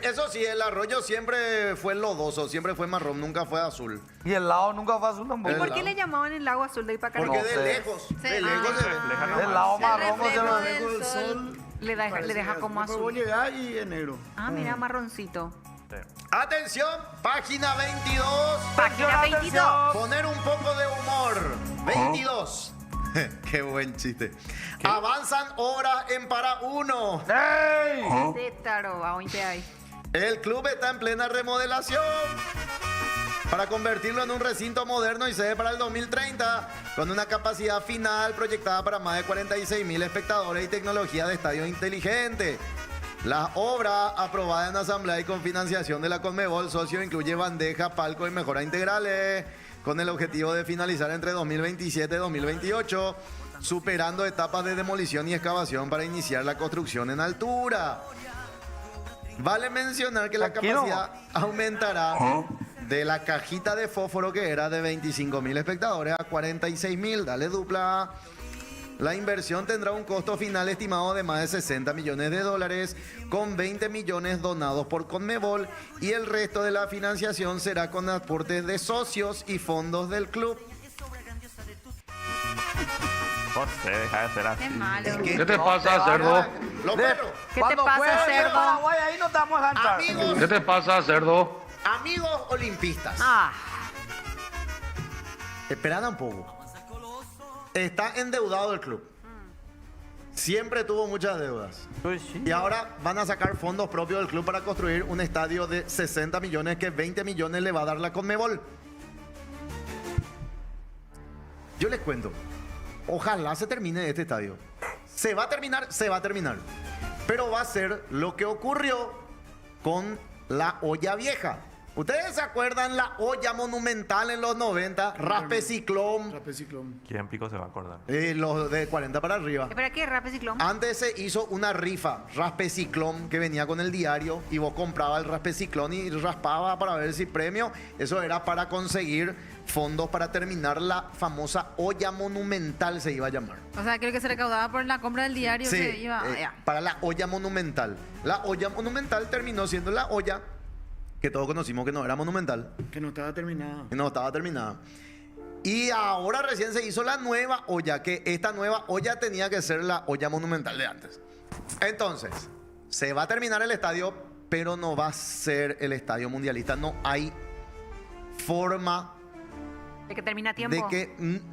Eso sí, el arroyo siempre fue lodoso, siempre fue marrón, nunca fue azul. Y el lado nunca fue azul ¿Y tampoco. por qué le llamaban el lago azul de Ipacará? Porque No de sé. lejos, de Sí. lejos se ve. Refleja El nomás. lado Sí. marrón no se reflejo ve. del Luego el sol. sol Le deja como Después azul. vos llegás y es negro. Ah, mira, marroncito. Sí. Atención, página 22. Página 22. Poner un poco de humor. 22. Qué buen chiste. Avanzan obras en Para 1. ¡Ey! Tétaro, ¿a dónde hay? El club está en plena remodelación para convertirlo en un recinto moderno y sede para el 2030, con una capacidad final proyectada para más de 46.000 espectadores y tecnología de estadio inteligente. La obra, aprobada en asamblea y con financiación de la Conmebol Socio, incluye bandeja, palco y mejoras integrales, con el objetivo de finalizar entre 2027 y 2028, superando etapas de demolición y excavación para iniciar la construcción en altura. Vale mencionar que la Aquí no. capacidad aumentará de la cajita de fósforo que era de 25.000 espectadores a 46.000. Dale dupla. La inversión tendrá un costo final estimado de más de 60 millones de dólares, con 20 millones donados por Conmebol, y el resto de la financiación será con aportes de socios y fondos del club. José, deja de ser así. Qué malo. ¿Qué te pasa, cerdo? Los perros. ¿Qué te Cuando pasa, juegue el cerdo? Paraguay, ahí no estamos a enganchar. Amigos, ¿Qué te pasa, cerdo? amigos olimpistas. Ah, Esperad un poco. Está endeudado el club. Siempre tuvo muchas deudas. Pues sí. Y ahora van a sacar fondos propios del club para construir un estadio de 60 millones que 20 millones le va a dar la Conmebol. Yo les cuento. Ojalá se termine este estadio. Se va a terminar, se va a terminar. Pero va a ser lo que ocurrió con la olla vieja. ¿Ustedes se acuerdan la olla monumental en los 90? Raspe Ciclón. Trapeciclón. ¿Quién pico se va a acordar? Los de 40 para arriba. ¿espera qué? ¿Rape Ciclón? Antes se hizo una rifa, Raspe Ciclón, que venía con el diario y vos comprabas el Raspe Ciclón y raspaba para ver si premio. Eso era para conseguir fondos para terminar la famosa olla monumental, se iba a llamar. O sea, creo que se recaudaba por la compra del diario Sí, que iba. Ya. para la olla monumental. La olla monumental terminó siendo la olla que todos conocimos que no era monumental, Que no estaba terminada. que no estaba terminada. Y ahora recién se hizo la nueva olla, que esta nueva olla tenía que ser la olla monumental de antes. Entonces, se va a terminar el estadio, pero no va a ser el estadio mundialista. No hay forma De que termina a tiempo.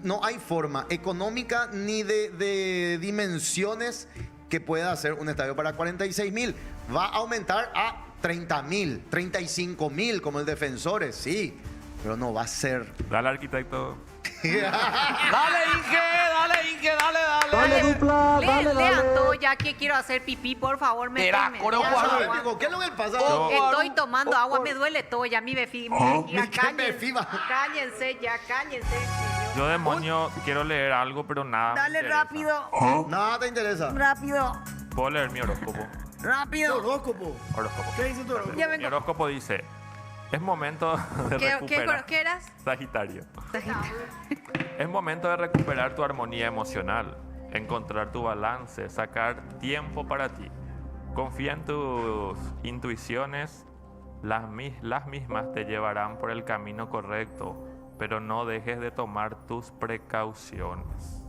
no hay forma económica ni de dimensiones que pueda hacer un estadio para 46.000. Va a aumentar a 30.000, 35.000 como el Defensores, sí, pero no va a ser. Dale, arquitecto. Dale, Inge, dale. Lean todo ya que quiero hacer pipí, por favor, Mira, méteme. coreo Ya, cuadro. agua. Digo, ¿qué es lo que pasa? Estoy tomando agua, me duele todo ya, mi befi. Ya, ¿Qué befiba? cállense, cállense. Yo, demonio, quiero leer algo, pero nada. me Dale interesa. rápido, Nada te interesa. rápido, Puedo leer mi horóscopo. rápido. Horóscopo. Horóscopo. ¿Qué dice tu horóscopo? Ya Mi vengo. horóscopo dice: es momento de recuperar. ¿Qué eras? Sagitario. Es momento de recuperar tu armonía emocional, encontrar tu balance, sacar tiempo para ti. Confía en tus intuiciones, las mismas te llevarán por el camino correcto, pero no dejes de tomar tus precauciones.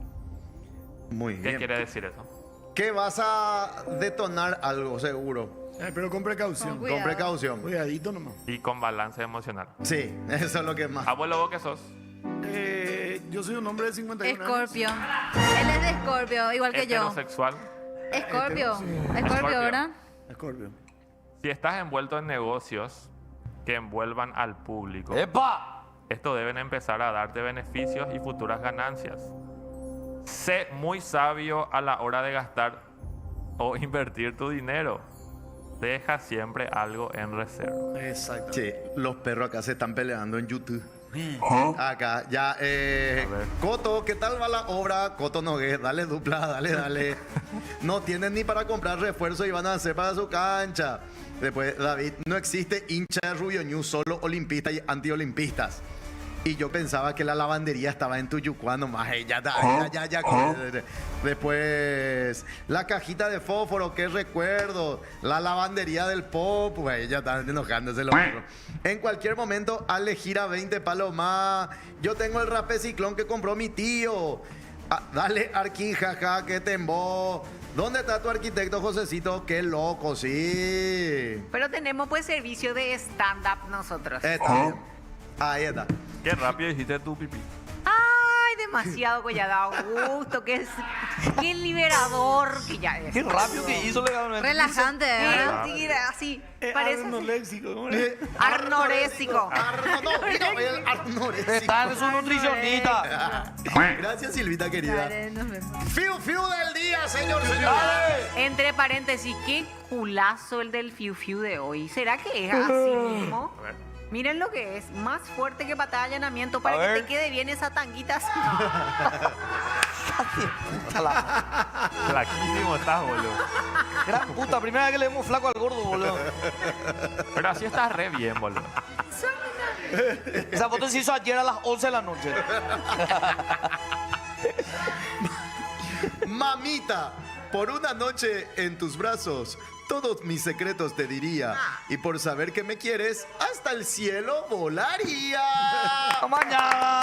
Muy ¿Qué bien. quiere decir eso? Que vas a detonar algo, seguro. Pero con precaución. Con cuidado. Con precaución. Cuidadito nomás. Y con balance emocional. Sí, eso es lo que es más. Abuelo, ¿vos qué sos? Yo soy un hombre de 51 años. Escorpio. Él es de Escorpio, igual que yo. Heterosexual. Escorpio. Sí. Escorpio, Escorpio. ¿verdad? Escorpio. Si estás envuelto en negocios que envuelvan al público, ¡Epa! esto deben empezar a darte beneficios y futuras ganancias. Sé muy sabio a la hora de gastar o invertir tu dinero. Deja siempre algo en reserva. Exacto. Che, los perros acá se están peleando en YouTube. Acá, ya, ver. Coto, ¿qué tal va la obra? Coto Nogués, dale dupla, dale. No tienen ni para comprar refuerzos y van a hacer para su cancha. Después, David, no existe hincha de Rubio News, solo olimpistas y antiolimpistas. Y yo pensaba que la lavandería estaba en Tuyucuán nomás. Ya. Después, la cajita de fósforo, qué recuerdo. La lavandería del pop, güey, ya están enojándose los perros. En cualquier momento, Ale gira 20 palos más. Yo tengo el rapé ciclón que compró mi tío. Ah, dale, Arquín, jaja, que tembó. ¿Dónde está tu arquitecto, Josecito? Qué loco, sí. Pero tenemos pues servicio de stand-up nosotros. Está bien. Ahí está. Qué rápido dijiste tú, pipí. Ay, demasiado que ya da gusto, qué liberador que ya es. Qué rápido que hizo legalmente. Relajante, ¿verdad? Sí, así, parece Arnoléxico. ¿Cómo arnorésico. Arnorésico. Está en su nutricionista. Gracias, Silvita querida. Dale, nos vemos. Fiu del día, señor. Dale. Entre paréntesis, qué culazo el del fiu fiu de hoy. ¿Será que es así mismo? A ver. Miren lo que es, más fuerte que batalla de allanamiento para A que ver. te quede bien esa tanguita. Flaquísimo estás, boludo. Gran puta, primera vez que le vemos flaco al gordo, boludo. Pero así estás re bien, boludo. Esa foto se hizo ayer a las 11 de la noche. Mamita, por una noche en tus brazos, todos mis secretos te diría. Y por saber que me quieres, hasta el cielo volaría. Mañana.